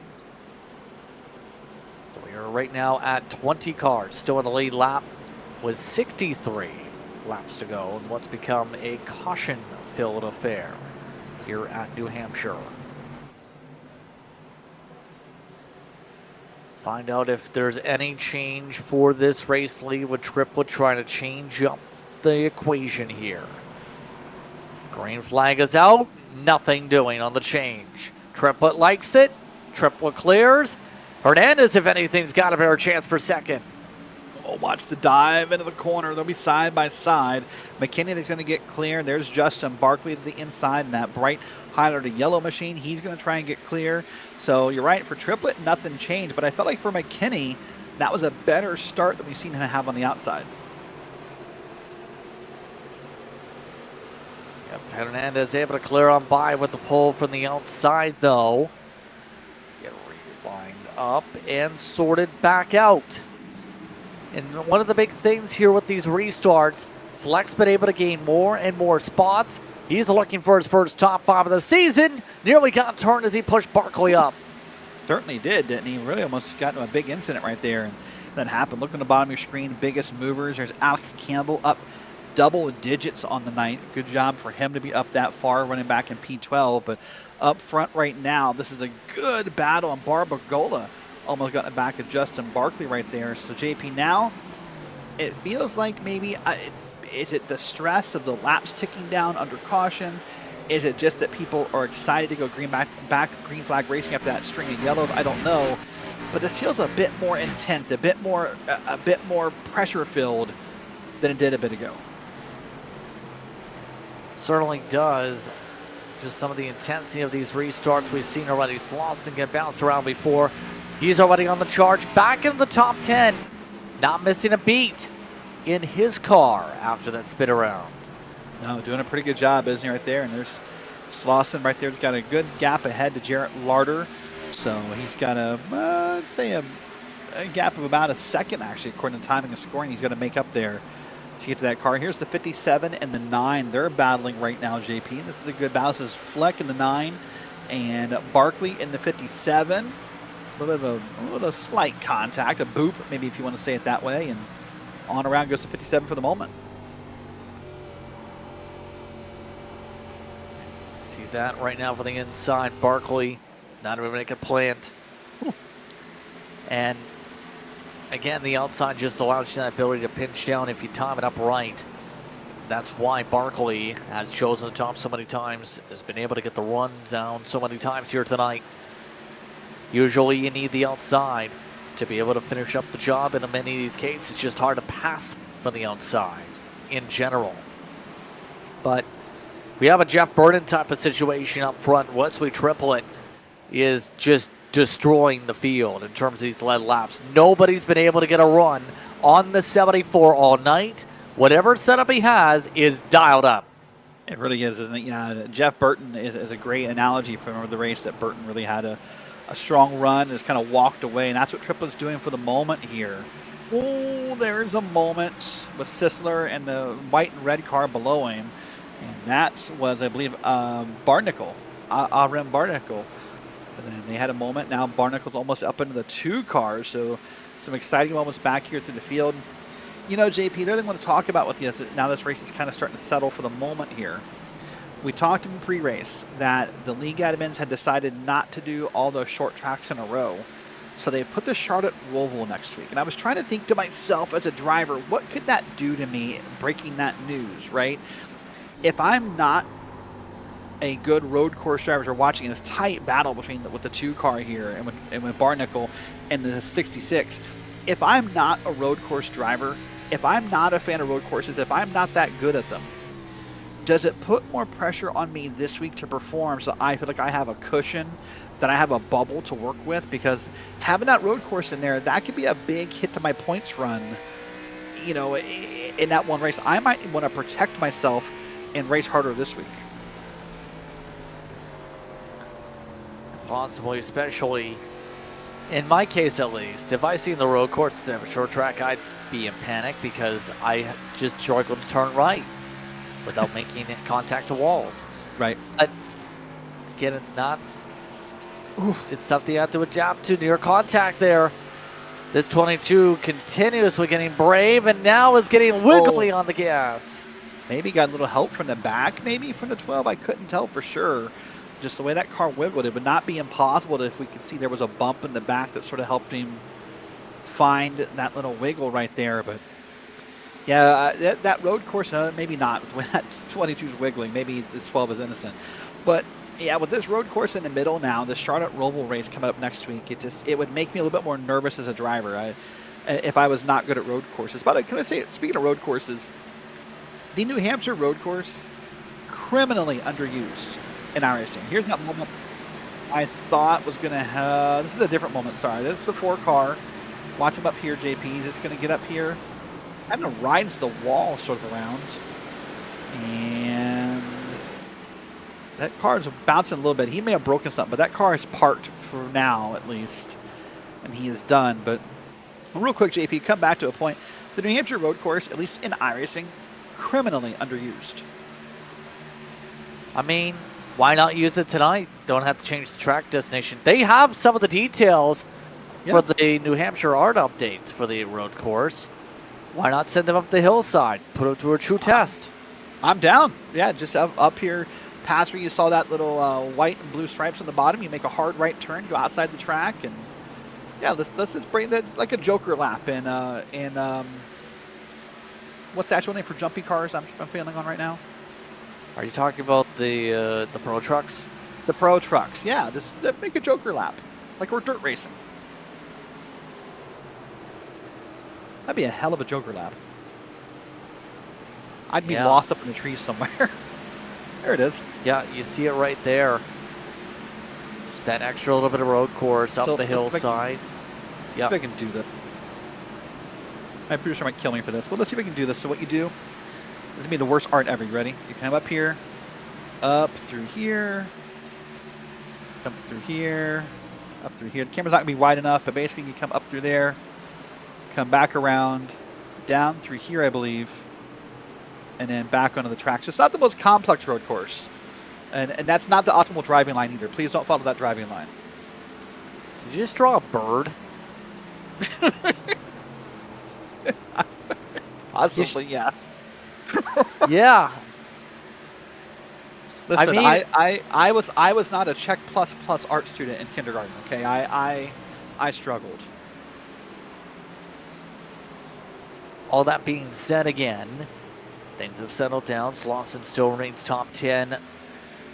E: So we are right now at 20 cars, still in the lead lap with 63 laps to go in what's become a caution-filled affair here at New Hampshire. Find out if there's any change for this race lead with Triplet trying to change up the equation here. Green flag is out. Nothing doing on the change. Triplet likes it. Triplet clears. Hernandez, if anything's got a better chance for second.
F: Oh, watch the dive into the corner. They'll be side by side. McKinney is going to get clear. There's Justin Barkley to the inside in that bright highlighted yellow machine. He's going to try and get clear. So you're right, for Triplet, nothing changed. But I felt like for McKinney, that was a better start than we've seen him have on the outside.
E: Yep, Hernandez able to clear on by with the pull from the outside, though. Get rewind up and sorted back out. And one of the big things here with these restarts, Fleck's been able to gain more and more spots. He's looking for his first top 5 of the season. Nearly got turned as he pushed Barkley up.
F: Certainly did, didn't he? Really almost got into a big incident right there. And that happened. Look on the bottom of your screen, biggest movers. There's Alex Campbell up double digits on the night. Good job for him to be up that far, running back in P12. But up front right now, this is a good battle. And Barbagola almost got it back at Justin Barkley right there. So JP, now it feels like maybe, is it the stress of the laps ticking down under caution? Is it just that people are excited to go green flag racing after that string of yellows? I don't know. But this feels a bit more intense, a bit more pressure filled than it did a bit ago.
E: Certainly does. Just some of the intensity of these restarts we've seen already. Slauson get bounced around before. He's already on the charge, back into the top 10. Not missing a beat in his car after that spin around.
F: No, doing a pretty good job, isn't he, right there? And there's Slauson right there. He's got a good gap ahead to Jarrett Larder. So he's got I'd say a gap of about a second, actually, according to timing and scoring. He's got to make up there to get to that car. Here's the 57 and the 9. They're battling right now, JP. And this is a good battle. This is Fleck in the 9 and Barkley in the 57. A little bit of slight contact, a boop, maybe if you want to say it that way. And on around goes to 57 for the moment.
E: See that right now for the inside. Barkley not even make a plant. And again, the outside just allows you that ability to pinch down if you time it up right. That's why Barkley has chosen the top so many times, has been able to get the run down so many times here tonight. Usually you need the outside to be able to finish up the job. In many of these cases, it's just hard to pass from the outside in general. But we have a Jeff Burton type of situation up front. Wesley Triplet is just destroying the field in terms of these lead laps. Nobody's been able to get a run on the 74 all night. Whatever setup he has is dialed up.
F: It really is, isn't it? Yeah, Jeff Burton is a great analogy for the race, that Burton really had a strong run, has kind of walked away, and that's what Triplet's doing for the moment here. Oh, there's a moment with Sisler and the white and red car below him, and that was, I believe, Barnicle, Arem Barnicle. And then they had a moment. Now Barnicle's almost up into the 2 cars, so some exciting moments back here through the field. You know, JP, the other thing I want to talk about with you is now this race is kind of starting to settle for the moment here. We talked in pre-race that the league admins had decided not to do all those short tracks in a row. So they put the Charlotte Roval next week. And I was trying to think to myself as a driver, what could that do to me breaking that news, right? If I'm not a good road course driver, are watching this tight battle with the 2 car here and with Barnicle and the 66, if I'm not a road course driver, if I'm not a fan of road courses, if I'm not that good at them, does it put more pressure on me this week to perform so I feel like I have a cushion, that I have a bubble to work with? Because having that road course in there, that could be a big hit to my points run, you know, in that one race. I might want to protect myself and race harder this week.
E: Possibly, especially in my case at least. If I seen the road course instead of a short track, I'd be in panic because I just struggle to turn right without making contact to walls.
F: Right.
E: But again, it's not. It's something you have to adapt to near contact there. This 22 continuously getting brave and now is getting wiggly on the gas.
F: Maybe got a little help from the back, maybe from the 12. I couldn't tell for sure. Just the way that car wiggled, it would not be impossible if we could see there was a bump in the back that sort of helped him find that little wiggle right there. But yeah, that road course, maybe not. When that 22 is wiggling, maybe the 12 is innocent. But yeah, with this road course in the middle now, the Charlotte Roval race coming up next week, it would make me a little bit more nervous as a driver. If I was not good at road courses. But can I say, speaking of road courses, the New Hampshire road course, criminally underused in iRacing. Here's that moment I thought was going to have. This is a different moment, sorry. This is the 4-car. Watch him up here, JP. He's just going to get up here. Kind of rides the wall sort of around. And that car is bouncing a little bit. He may have broken something, but that car is parked for now at least. And he is done. But real quick, JP, come back to a point. The New Hampshire road course, at least in iRacing, criminally underused.
E: I mean, why not use it tonight? Don't have to change the track destination. They have some of the details for the New Hampshire art updates for the road course. Why not send them up the hillside? Put them through a true test.
F: I'm down. Yeah, just up here past where you saw that little white and blue stripes on the bottom. You make a hard right turn, go outside the track, and yeah, let's just bring that like a Joker lap in what's the actual name for jumpy cars I'm feeling on right now?
E: Are you talking about the Pro Trucks?
F: The Pro Trucks, yeah. Just make a Joker lap, like we're dirt racing. That'd be a hell of a Joker lap. I'd be lost up in the trees somewhere. There it is.
E: Yeah, you see it right there. Just that extra little bit of road course up the hillside.
F: Let's see if I can do that. My producer might kill me for this, but let's see if we can do this. So what you do, this is going to be the worst art ever. You ready? You come up here, up through here, up through here, up through here. The camera's not going to be wide enough, but basically you come up through there, come back around, down through here, I believe, and then back onto the track. So it's not the most complex road course, and that's not the optimal driving line either. Please don't follow that driving line.
E: Did you just draw a bird?
F: Possibly, yeah.
E: Yeah.
F: Listen, I was not a Czech plus art student in kindergarten. Okay, I struggled.
E: All that being said, again, things have settled down. Slauson still remains top 10.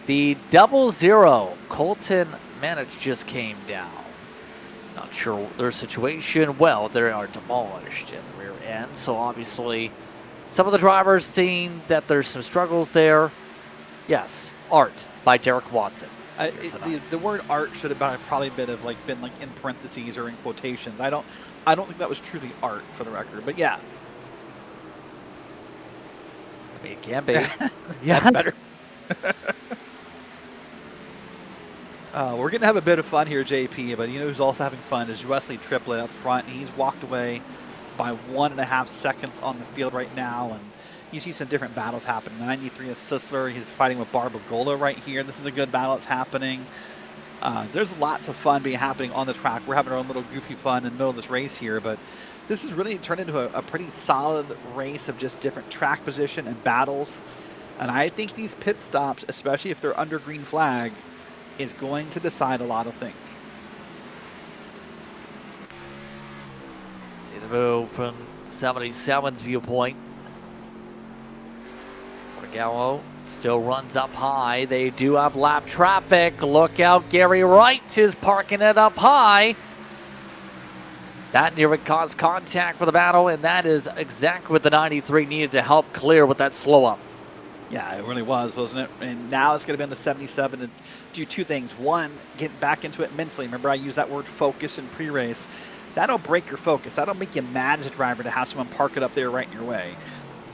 E: The 00 Colton Manich just came down. Not sure their situation. Well, they are demolished in the rear end, so obviously some of the drivers seeing that there's some struggles there. Yes, art by Derek Watson.
F: The word art should have probably been in parentheses or in quotations. I don't think that was truly art for the record, but yeah.
E: I mean, it can be.
F: Yeah, that's better. We're going to have a bit of fun here, JP, but you know who's also having fun is Wesley Triplett up front. He's walked away by 1.5 seconds on the field right now, and you see some different battles happening. 93 is Sisler. He's fighting with Barbagola right here. This is a good battle that's happening. There's lots of fun being happening on the track. We're having our own little goofy fun in the middle of this race here, but this has really turned into a pretty solid race of just different track position and battles. And I think these pit stops, especially if they're under green flag, is going to decide a lot of things.
E: See the move from 77's viewpoint. Gallo still runs up high. They do have lap traffic. Look out, Gary Wright is parking it up high. That nearly caused contact for the battle, and that is exactly what the 93 needed to help clear with that slow up.
F: Yeah, it really was, wasn't it? And now it's going to be on the 77 and do two things. One, get back into it mentally. Remember, I used that word focus in pre-race. That'll break your focus. That'll make you mad as a driver to have someone park it up there right in your way.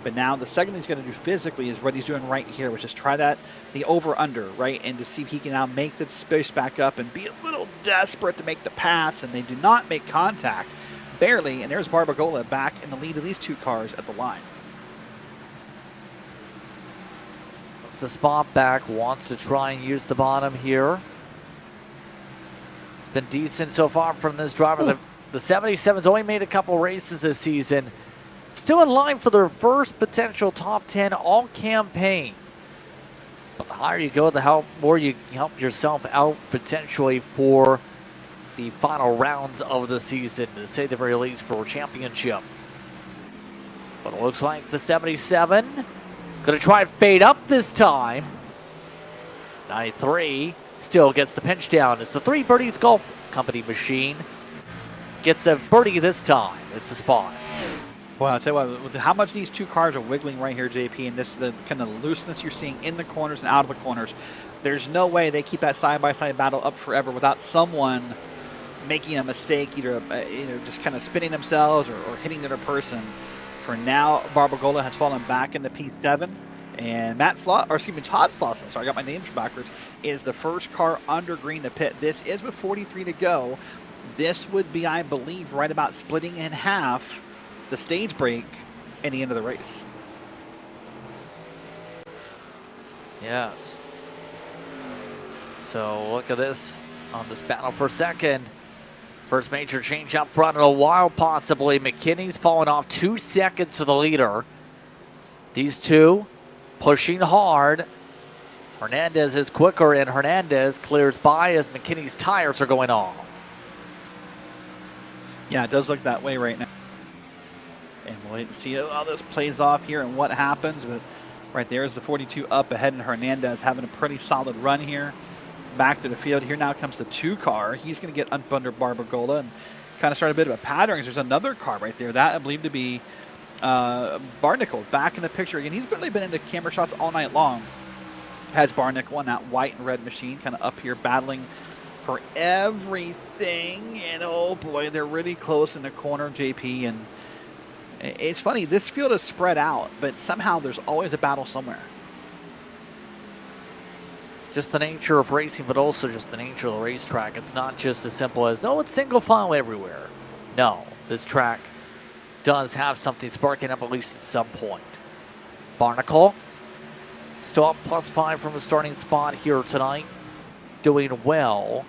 F: But now the second thing he's going to do physically is what he's doing right here, which is try the over-under, right? And to see if he can now make the space back up and be a little desperate to make the pass. And they do not make contact, barely. And there's Barbagola back in the lead of these two cars at the line.
E: Wants the spot back, wants to try and use the bottom here. It's been decent so far from this driver. The 77's only made a couple races this season. Still in line for their first potential top 10 all campaign. But the higher you go, the more you help yourself out potentially for the final rounds of the season, to say the very least, for a championship. But it looks like the 77 going to try and fade up this time. 93 still gets the pinch down. It's the Three Birdies Golf Company machine. Gets a birdie this time. It's a spot.
F: Well, I'll tell you what, with how much these two cars are wiggling right here, JP, and this the kind of looseness you're seeing in the corners and out of the corners, there's no way they keep that side-by-side battle up forever without someone making a mistake, either just kind of spinning themselves or hitting the other person. For now, Barbagola has fallen back into P7, and Todd Slauson, sorry, I got my names backwards, is the first car under green to pit. This is with 43 to go. This would be, I believe, right about splitting in half the stage break and the end of the race.
E: Yes. So look at this on this battle for second. First major change up front in a while, possibly. McKinney's falling off 2 seconds to the leader. These two pushing hard. Hernandez is quicker, and Hernandez clears by as McKinney's tires are going off.
F: Yeah, it does look that way right now. And we'll wait and see how this plays off here and what happens. But right there is the 42 up ahead, and Hernandez having a pretty solid run here. Back to the field. Here now comes the 2 car. He's going to get up under Barbagola and kind of start a bit of a pattern. There's another car right there. That I believe to be Barnicle back in the picture again. He's really been into camera shots all night long. Has Barnicle on that white and red machine kind of up here battling for everything. And oh boy, they're really close in the corner, JP. And it's funny, this field is spread out, but somehow there's always a battle somewhere.
E: Just the nature of racing, but also just the nature of the racetrack. It's not just as simple as, oh, it's single file everywhere. No, this track does have something sparking up at least at some point. Barnicle, still up +5 from the starting spot here tonight. Doing well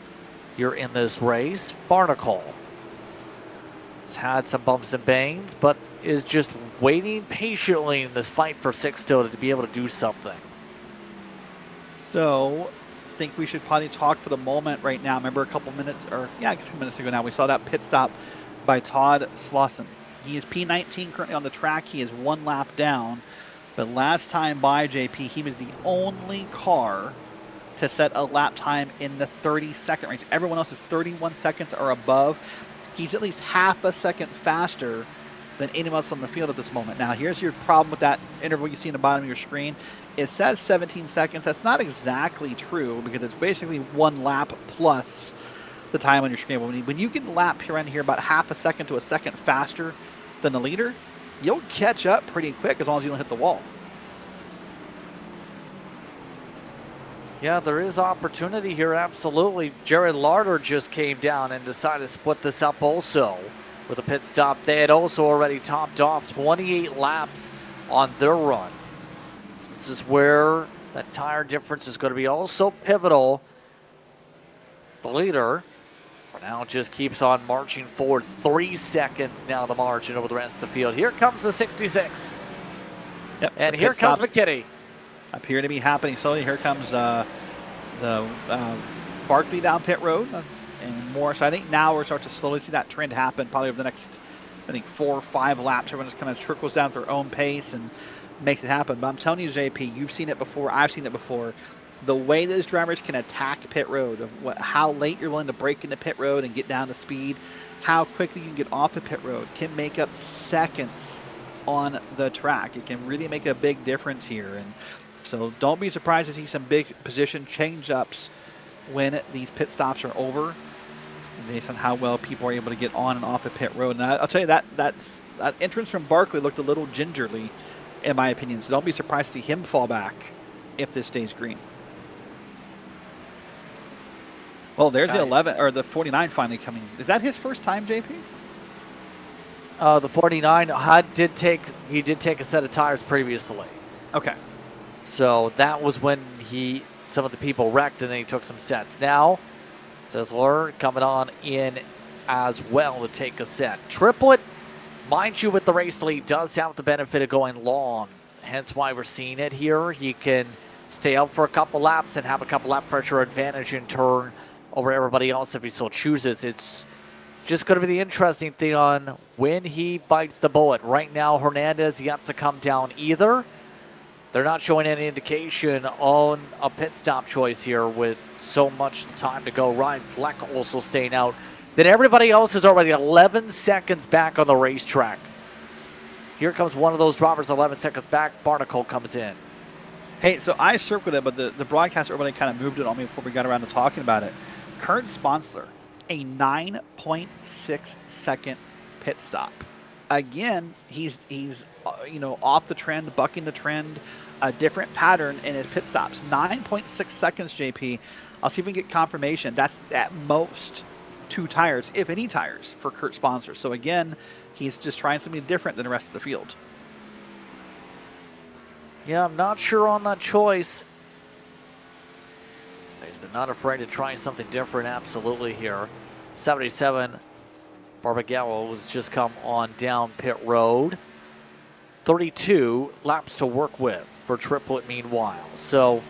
E: here in this race. Barnicle has had some bumps and bangs, but is just waiting patiently in this fight for 6 still to be able to do something.
F: So, I think we should probably talk for the moment right now. Remember a couple minutes, or yeah, I guess a couple minutes ago now, we saw that pit stop by Todd Slauson. He is P19 currently on the track. He is 1 lap down. But last time by, JP, he was the only car to set a lap time in the 30-second range. Everyone else is 31 seconds or above. He's at least half a second faster than anyone else on the field at this moment. Now, here's your problem with that interval you see in the bottom of your screen. It says 17 seconds. That's not exactly true because it's basically 1 lap plus the time on your screen. When you can lap around here about half a second to a second faster than the leader, you'll catch up pretty quick as long as you don't hit the wall.
E: Yeah, there is opportunity here, absolutely. Jared Larder just came down and decided to split this up also with a pit stop. They had also already topped off 28 laps on their run. This is where that tire difference is going to be also pivotal. The leader for now just keeps on marching forward. 3 seconds now the margin over the rest of the field. Here comes the 66.
F: Yep,
E: and
F: so
E: here comes McKinney.
F: Appear to be happening slowly. Here comes the Barkley down pit road and more. So I think now we're starting to slowly see that trend happen probably over the next, I think, 4 or 5 laps. Everyone just kind of trickles down at their own pace and makes it happen. But I'm telling you, JP, you've seen it before. I've seen it before. The way those drivers can attack pit road, how late you're willing to break into pit road and get down to speed, how quickly you can get off of pit road, can make up seconds on the track. It can really make a big difference here. And so don't be surprised to see some big position change-ups when these pit stops are over, based on how well people are able to get on and off of pit road. And I'll tell you, that entrance from Barkley looked a little gingerly, in my opinion. So don't be surprised to see him fall back if this stays green. Well, there's the 11 or the 49 finally coming. Is that his first time, JP?
E: The 49 did take a set of tires previously.
F: Okay.
E: So that was when some of the people wrecked, and then he took some sets. Now, Sizzler coming on in as well to take a set. Triplet, mind you, with the race lead, does have the benefit of going long. Hence why we're seeing it here. He can stay up for a couple laps and have a couple lap pressure advantage in turn over everybody else if he so chooses. It's just going to be the interesting thing on when he bites the bullet. Right now, Hernandez yet to come down either. They're not showing any indication on a pit stop choice here with so much time to go. Ryan Fleck also staying out. Then everybody else is already 11 seconds back on the racetrack. Here comes one of those drivers 11 seconds back. Barnacle comes in.
F: Hey, so I circled it, but the broadcast everybody kind of moved it on me before we got around to talking about it. Kurt Sponsler, a 9.6 second pit stop. Again, he's off the trend, bucking the trend, a different pattern in his pit stops. 9.6 seconds, JP. I'll see if we can get confirmation. That's at most 2 tires, if any tires, for Kurt Sponsler. So again, he's just trying something different than the rest of the field.
E: Yeah, I'm not sure on that choice. He's been not afraid to try something different, absolutely here. 77, Barbagallo has just come on down pit road. 32 laps to work with for Triplet meanwhile. So,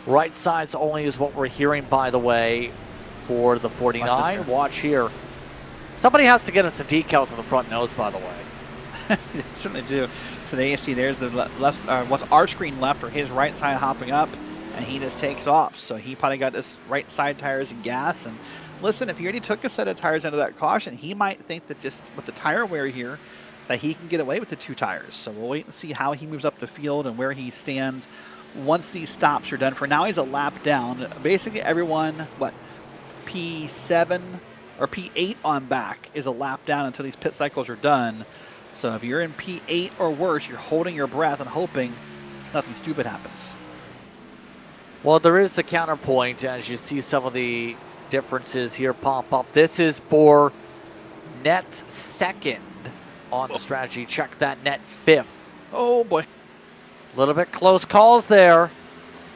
E: right sides only is what we're hearing, by the way, for the 49. Watch here. Somebody has to get him some decals on the front nose, by the way.
F: They certainly do. So there you see, there's the left, what's our screen left, or his right side hopping up, and he just takes off. So he probably got his right side tires and gas. And listen, if he already took a set of tires under that caution, he might think that just with the tire wear here, that he can get away with the 2 tires. So we'll wait and see how he moves up the field and where he stands once these stops are done. For now, he's a lap down. Basically, everyone, P7 or P8 on back is a lap down until these pit cycles are done. So if you're in P8 or worse, you're holding your breath and hoping nothing stupid happens.
E: Well, there is a counterpoint as you see some of the differences here pop up. This is for net second on the strategy. Check that, net 5th.
F: Oh, boy.
E: A little bit close calls there.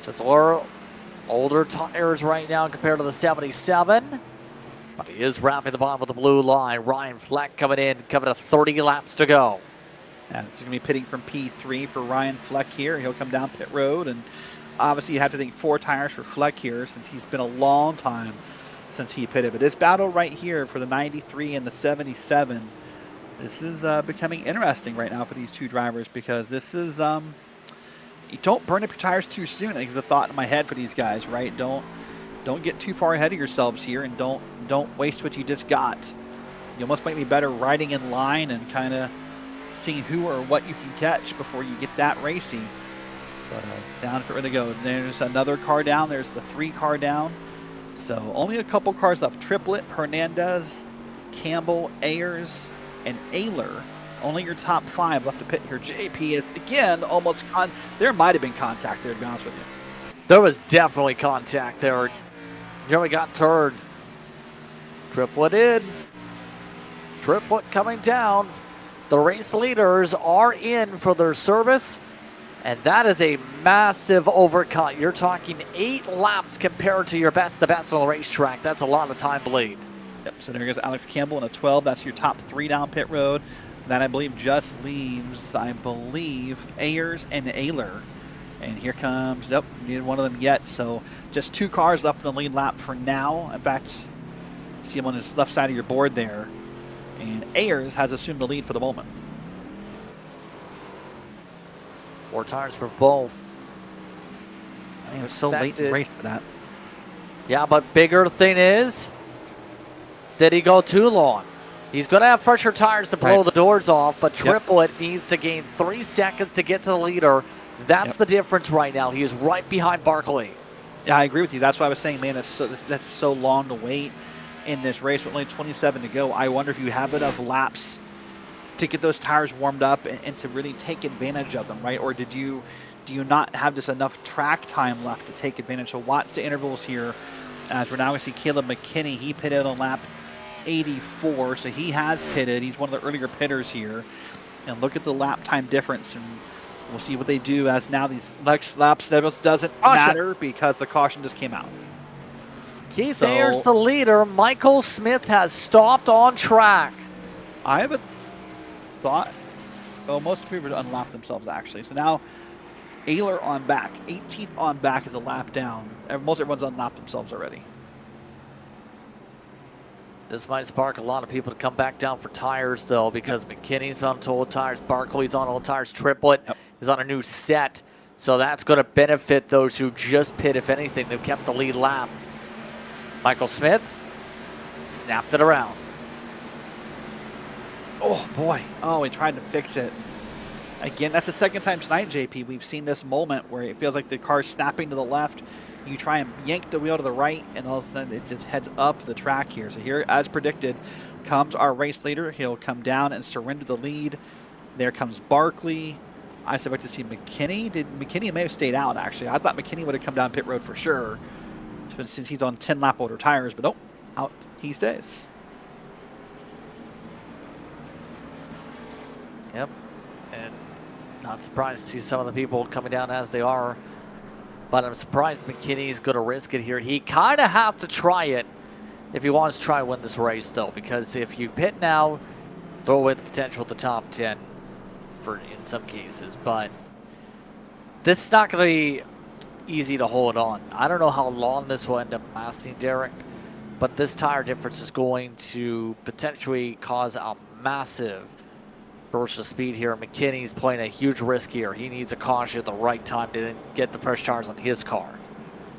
E: Just older tires right now compared to the 77. But he is wrapping the bottom of the blue line. Ryan Fleck coming to 30 laps to go.
F: Yeah, this is going to be pitting from P3 for Ryan Fleck here. He'll come down pit road, and obviously you have to think 4 tires for Fleck here since he's been a long time since he pitted. But this battle right here for the 93 and the 77, this is becoming interesting right now for these 2 drivers, because this is, you don't burn up your tires too soon. I think is the thought in my head for these guys, right? Don't get too far ahead of yourselves here, and don't waste what you just got. You almost might be better riding in line and kind of seeing who or what you can catch before you get that racy. But down where they go. There's another car down. There's the 3 car down. So only a couple cars left. Triplet, Hernandez, Campbell, Ayers, and Ayler. Only your top 5 left to pit here. JP is, again, almost there might have been contact there, to be honest with you.
E: There was definitely contact there. Jeremy got turned. Triplet in. Triplet coming down. The race leaders are in for their service, and that is a massive overcut. You're talking 8 laps compared to your the best on the racetrack. That's a lot of time bleed.
F: Yep, so there goes Alex Campbell in a 12. That's your top 3 down pit road. That, I believe, just leaves, Ayers and Ayler. And here comes, nope, neither one of them yet. So just 2 cars left in the lead lap for now. In fact, see him on his left side of your board there. And Ayers has assumed the lead for the moment.
E: 4 tires for both.
F: I mean, it's so late in the race for that.
E: Yeah, but bigger thing is, did he go too long? He's going to have fresher tires to blow the doors off, but Triplet needs to gain 3 seconds to get to the leader. That's the difference right now. He is right behind Barkley.
F: Yeah, I agree with you. That's why I was saying, man, that's so long to wait in this race with only 27 to go. I wonder if you have enough laps to get those tires warmed up and to really take advantage of them, right? Or do you not have just enough track time left to take advantage? So watch the intervals here. As we're now going to see Caleb McKinney. He pitted on lap 84, so he has pitted. He's one of the earlier pitters here. And look at the lap time difference, and we'll see what they do as now these next laps doesn't matter because the caution just came out.
E: Keith Ayers the leader. Michael Smith has stopped on track.
F: I haven't thought. Oh, most people unlocked themselves, actually. So now Ayler on back, 18th on back is a lap down. Most everyone's unlapped themselves already.
E: This might spark a lot of people to come back down for tires, though, because McKinney's on old tires, Barkley's on old tires, Triplett is on a new set. So that's going to benefit those who just pit, if anything. They've kept the lead lap. Michael Smith snapped it around.
F: Oh, boy. Oh, he tried to fix it. Again, that's the second time tonight, JP. We've seen this moment where it feels like the car's snapping to the left. You try and yank the wheel to the right, and all of a sudden it just heads up the track here. So here, as predicted, comes our race leader. He'll come down and surrender the lead. There comes Barkley. I expect to see McKinney. McKinney may have stayed out, actually. I thought McKinney would have come down pit road for sure, since he's on 10-lap older tires, but nope, out he stays.
E: Yep, and not surprised to see some of the people coming down as they are. But I'm surprised McKinney's going to risk it here. He kind of has to try it if he wants to try and win this race, though, because if you pit now, throw away the potential at the top 10 in some cases. But this is not going to be easy to hold on. I don't know how long this will end up lasting, Derek, but this tire difference is going to potentially cause a massive burst of speed here. McKinney's playing a huge risk here. He needs a caution at the right time to then get the fresh tires on his car.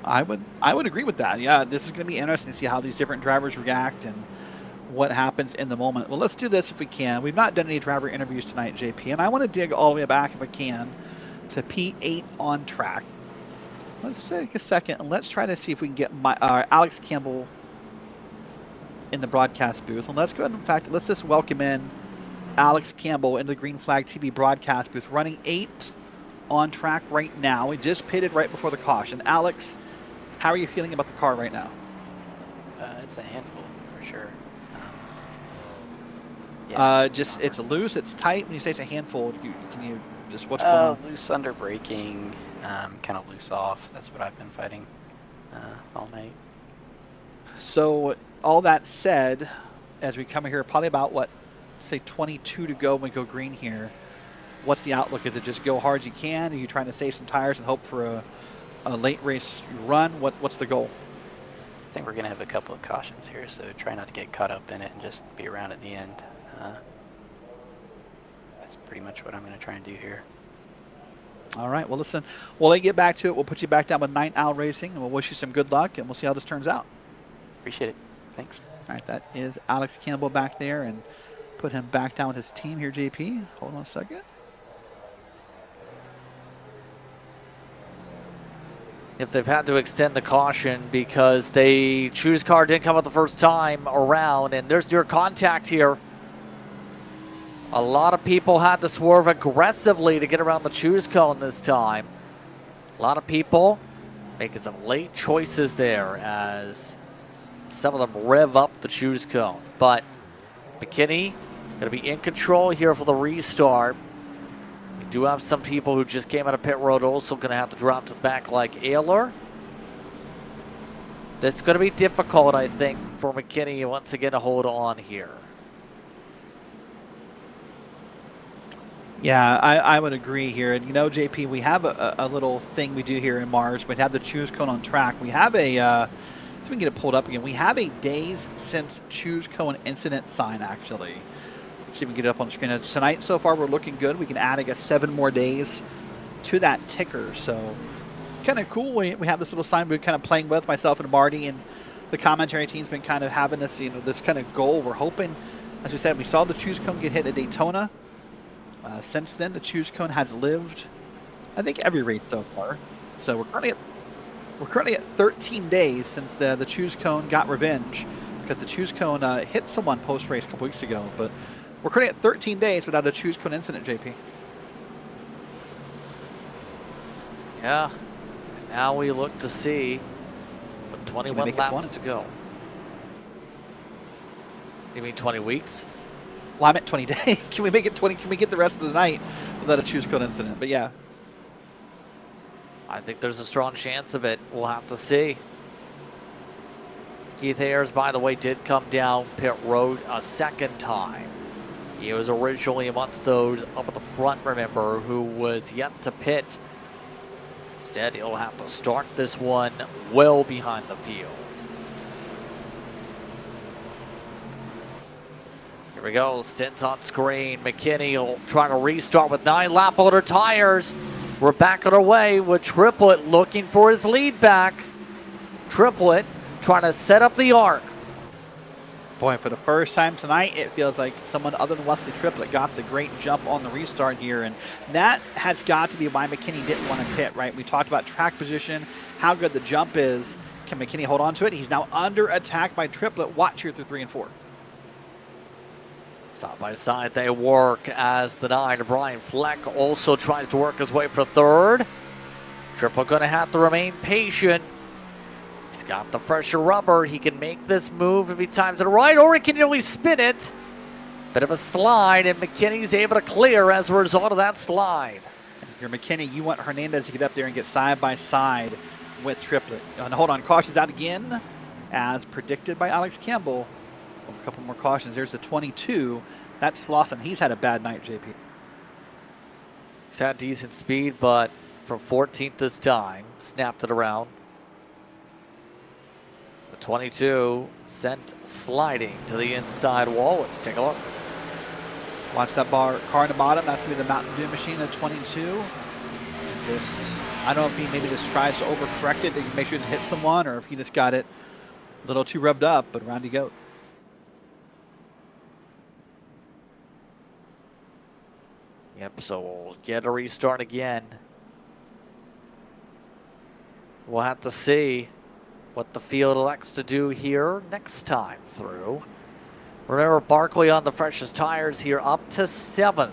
F: I would agree with that. Yeah, this is going to be interesting to see how these different drivers react and what happens in the moment. Well, let's do this if we can. We've not done any driver interviews tonight, JP, and I want to dig all the way back if I can to P8 on track. Let's take a second and let's try to see if we can get Alex Campbell in the broadcast booth. And let's go ahead, in fact, let's just welcome in Alex Campbell into the Green Flag TV broadcast booth, running 8 on track right now. We just pitted right before the caution. Alex, how are you feeling about the car right now?
A: It's a handful for sure.
F: It's loose, it's tight. When you say it's a handful, can you just what's going on?
A: Loose under braking, kind of loose off. That's what I've been fighting all night.
F: So all that said, as we come here, probably about what, say 22 to go when we go green here. What's the outlook? Is it just go hard as you can? Are you trying to save some tires and hope for a late race run? What's the goal?
A: I think we're going to have a couple of cautions here, so try not to get caught up in it and just be around at the end. That's pretty much what I'm going to try and do here.
F: All right, well, listen, we'll let you get back to it. We'll put you back down with Night Owl Racing, and we'll wish you some good luck, and we'll see how this turns out.
A: Appreciate it. Thanks.
F: All right, that is Alex Campbell back there, and put him back down with his team here, JP. Hold on a second.
E: If they've had to extend the caution because the choose car didn't come out the first time around, and there's your contact here. A lot of people had to swerve aggressively to get around the choose cone this time. A lot of people making some late choices there as some of them rev up the choose cone. But McKinney going to be in control here for the restart. We do have some people who just came out of pit road also going to have to drop to the back like Ayler. This is going to be difficult, I think, for McKinney once again to hold on here.
F: Yeah, I would agree here. And, you know, JP, we have a little thing we do here in Mars. We have the choose cone on track. We have a, so we can get it pulled up again. We have a days since choose cone incident sign, actually. Let's see if we can get it up on the screen. Tonight, so far, we're looking good. We can add, I guess, 7 more days to that ticker. So kind of cool. We have this little sign we're kind of playing with, myself and Marty, and the commentary team's been kind of having this, you know, this kind of goal. We're hoping, as we said, we saw the choose cone get hit at Daytona. Since then, the choose cone has lived, I think, every race so far. So we're currently at 13 days since the choose cone got revenge, because the choose cone hit someone post-race a couple weeks ago. But we're currently at 13 days without a choose cone incident, JP.
E: Yeah. Now we look to see with 21 laps to go. You mean 20 weeks?
F: Well, I meant 20 days. Can we make it 20? Can we get the rest of the night without a choose cone incident? But yeah.
E: I think there's a strong chance of it. We'll have to see. Keith Ayers, by the way, did come down pit road a second time. He was originally amongst those up at the front, remember, who was yet to pit Instead, he'll have to start this one well behind the field. Here we go, stints on screen. McKinney will try to restart with 9 lap older tires. We're back on our way with Triplett looking for his lead back. Triplett trying to set up the arc.
F: Boy, for the first time tonight, it feels like someone other than Wesley Triplett got the great jump on the restart here, and that has got to be why McKinney didn't want to pit, right? We talked about track position, how good the jump is. Can McKinney hold on to it? He's now under attack by Triplett. Watch here through 3 and 4.
E: Side by side they work as the 9. Brian Fleck also tries to work his way for 3rd. Triplett going to have to remain patient. He's got the fresher rubber. He can make this move if he times it right, or he can really spin it. Bit of a slide, and McKinney's able to clear as a result of that slide.
F: If you're McKinney, you want Hernandez to get up there and get side by side with Triplett. And hold on, caution's out again, as predicted by Alex Campbell. A couple more cautions. There's the 22. That's Slauson. He's had a bad night, JP.
E: He's had decent speed, but from 14th this time, snapped it around. The 22 sent sliding to the inside wall. Let's take a look.
F: Watch that car in the bottom. That's going to be the Mountain Dew machine at 22. I don't know if he maybe just tries to overcorrect it to make sure it hits someone, or if he just got it a little too rubbed up, but around he goes.
E: Yep, so we'll get a restart again. We'll have to see what the field elects to do here next time through. Remember, Barkley on the freshest tires here, up to 7th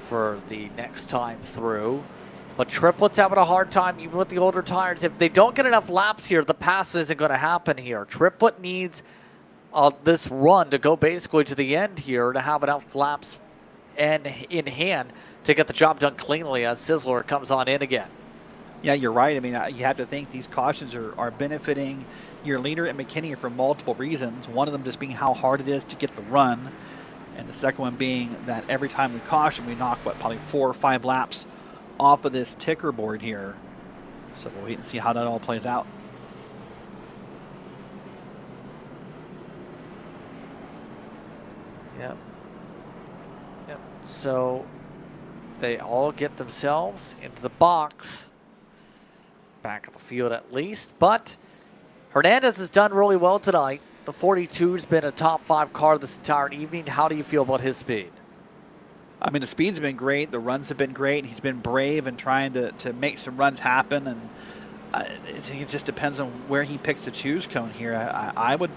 E: for the next time through. But Triplett's having a hard time even with the older tires. If they don't get enough laps here, the pass isn't going to happen here. Triplett needs this run to go basically to the end here to have enough laps and in hand to get the job done cleanly as Sizzler comes on in again.
F: Yeah, you're right. I mean, you have to think these cautions are benefiting your leader and McKinney for multiple reasons. One of them just being how hard it is to get the run, and the second one being that every time we caution, we knock, probably 4 or 5 laps off of this ticker board here. So we'll wait and see how that all plays out.
E: Yep. So they all get themselves into the box. Back at the field at least. But Hernandez has done really well tonight. The 42's been a top 5 car this entire evening. How do you feel about his speed?
F: I mean, the speed's been great. The runs have been great. He's been brave and trying to make some runs happen. And it just depends on where he picks the choose cone here. I would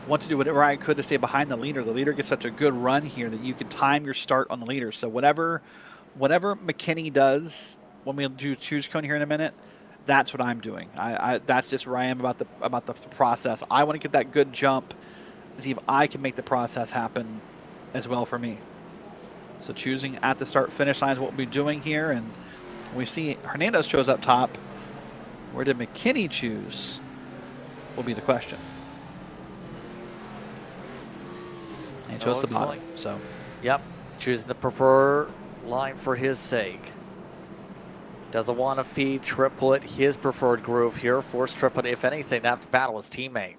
F: want to do whatever I could to stay behind the leader. The leader gets such a good run here that you can time your start on the leader. So whatever McKinney does when we do choose cone here in a minute, that's what I'm doing. That's just where I am about the process. I want to get that good jump, see if I can make the process happen as well for me. So choosing at the start finish line is what we'll be doing here, and we see Hernandez shows up top. Where did McKinney choose? Will be the question. He chose the bottom. So,
E: yep, choosing the preferred line for his sake. Doesn't want to feed Triplett his preferred groove here. Force Triplett, if anything, to have to battle his teammate.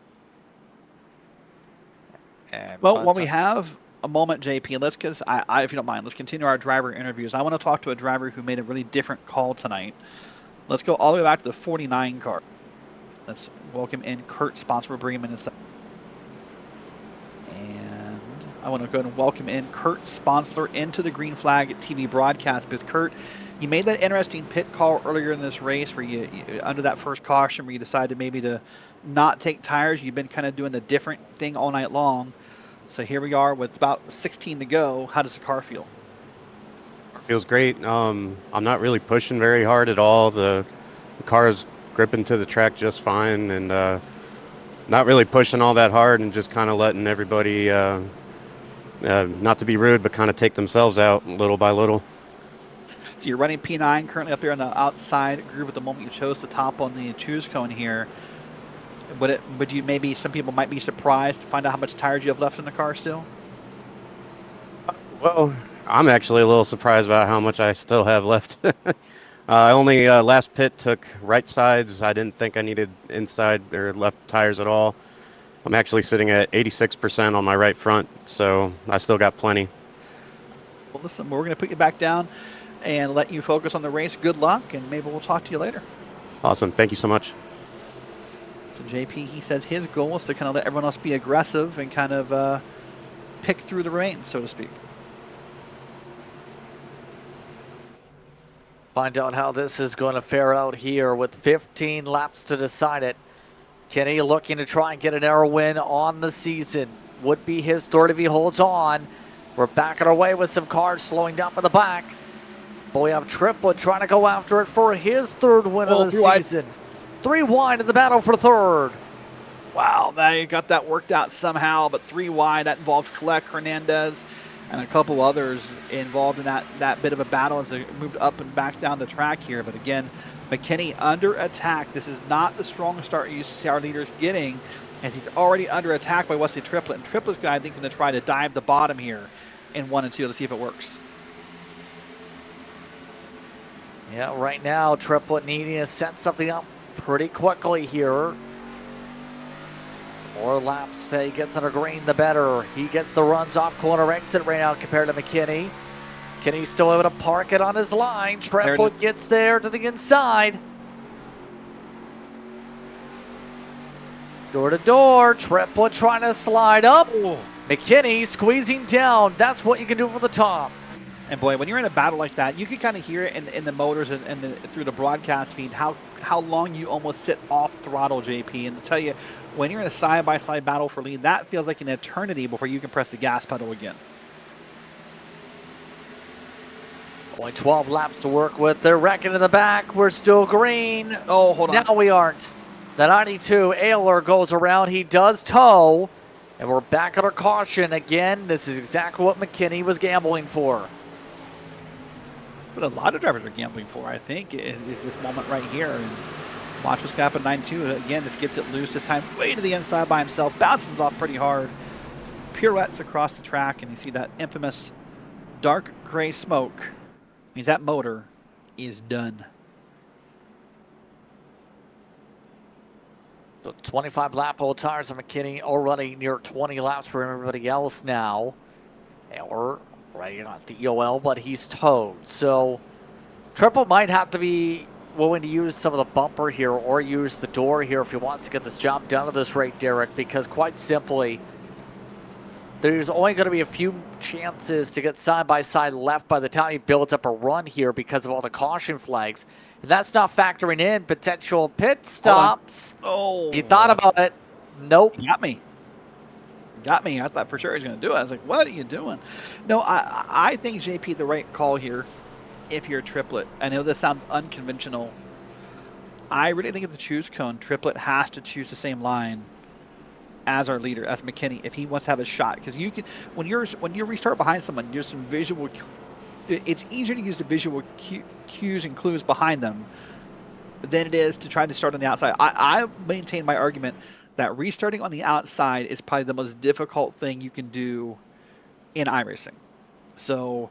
E: And
F: well, when we have a moment, JP, let's get, if you don't mind, let's continue our driver interviews. I want to talk to a driver who made a really different call tonight. Let's go all the way back to the 49 car. Let's welcome in Kurt Sponsor Bremen. And I want to go ahead and welcome in Kurt Sponsor into the Green Flag TV broadcast booth. Kurt, you made that interesting pit call earlier in this race where you under that first caution where you decided maybe to not take tires. You've been kind of doing the different thing all night long. So here we are with about 16 to go. How does the car feel?
B: It feels great. I'm not really pushing very hard at all. The car is gripping to the track just fine, and not really pushing all that hard, and just kind of letting everybody, not to be rude, but kind of take themselves out little by little.
F: So you're running P9 currently up there on the outside groove at the moment you chose the top on the choose cone here. Would you maybe, some people might be surprised to find out how much tires you have left in the car still?
B: Well, I'm actually a little surprised about how much I still have left. Only last pit took right sides. I didn't think I needed inside or left tires at all. I'm actually sitting at 86% on my right front, so I still got plenty.
F: Well, listen, we're going to put you back down and let you focus on the race. Good luck, and maybe we'll talk to you later.
B: Awesome. Thank you so much.
F: So JP, he says his goal is to kind of let everyone else be aggressive and kind of pick through the reins, so to speak.
E: Find out how this is going to fare out here with 15 laps to decide it. Kenny looking to try and get an aero win on the season. Would be his third if he holds on. We're backing away with some cars slowing down in the back. But we have Triplet trying to go after it for his third win of the season. 3 wide in the battle for third.
F: Wow, they got that worked out somehow, but 3 wide. That involved Fleck, Hernandez, and a couple others involved in that bit of a battle as they moved up and back down the track here. But again, McKinney under attack. This is not the strongest start you used to see our leaders getting, as he's already under attack by Wesley Triplet. And Triplet's, I think, going to try to dive the bottom here in 1 and 2 to see if it works.
E: Yeah, right now, Triplet needing to set something up pretty quickly here. More laps that he gets under green, the better. He gets the runs off corner exit right now compared to McKinney. McKinney's still able to park it on his line. Triplet gets there to the inside. Door to door, Triplet trying to slide up. McKinney squeezing down. That's what you can do from the top.
F: And boy, when you're in a battle like that, you can kind of hear it in the motors and through the broadcast feed how long you almost sit off throttle, JP. And to tell you, when you're in a side-by-side battle for lead, that feels like an eternity before you can press the gas pedal again.
E: Only 12 laps to work with. They're wrecking in the back. We're still green.
F: Oh, hold on.
E: Now we aren't. The 92, Ayler goes around. He does tow. And we're back under caution again. This is exactly what McKinney was gambling for.
F: What a lot of drivers are gambling for, I think, is this moment right here. And watch what's going to happen 9-2. Again, this gets it loose this time. Way to the inside by himself. Bounces it off pretty hard. Pirouettes across the track. And you see that infamous dark gray smoke. Means that motor is done.
E: So 25 lap old tires on McKinney, already near 20 laps for everybody else now. Or right on the EOL, but he's towed. So Triple might have to be willing to use some of the bumper here or use the door here if he wants to get this job done at this rate, Derek, because quite simply, there's only going to be a few chances to get side-by-side left by the time he builds up a run here because of all the caution flags. And that's not factoring in potential pit stops.
F: Oh.
E: He thought about it. Nope.
F: He got me. Got me. I thought for sure he was going to do it. I was like, what are you doing? No, I think, JP, the right call here, if you're a Triplet. I know this sounds unconventional. I really think at the choose cone, Triplet has to choose the same line as our leader, as McKinney, if he wants to have a shot. Because you can, when you restart behind someone, there's some visual. It's easier to use the visual cues and clues behind them than it is to try to start on the outside. I maintain my argument that restarting on the outside is probably the most difficult thing you can do in iRacing. So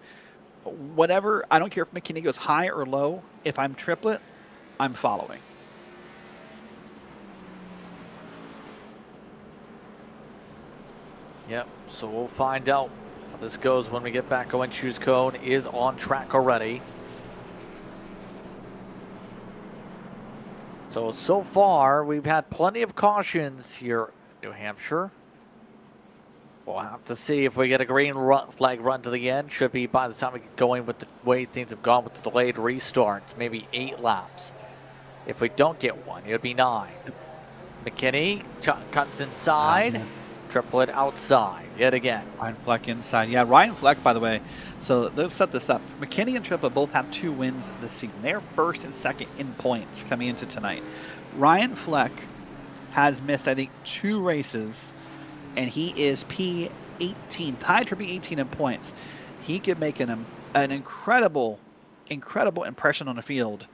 F: whatever, I don't care if McKinney goes high or low. If I'm Triplet, I'm following.
E: Yep, so we'll find out how this goes when we get back going. Choose cone is on track already. So far, we've had plenty of cautions here in New Hampshire. We'll have to see if we get a green flag run to the end. Should be by the time we get going with the way things have gone with the delayed restarts, maybe 8 laps. If we don't get one, it would be 9. McKinney cuts inside. Triplet outside yet again.
F: Ryan Fleck inside. Yeah, Ryan Fleck, by the way. So let's set this up. McKinney and Triplet both have 2 wins this season. They're first and second in points coming into tonight. Ryan Fleck has missed, I think, 2 races, and he is P18, tied for P18 in points. He could make an incredible impression on the field.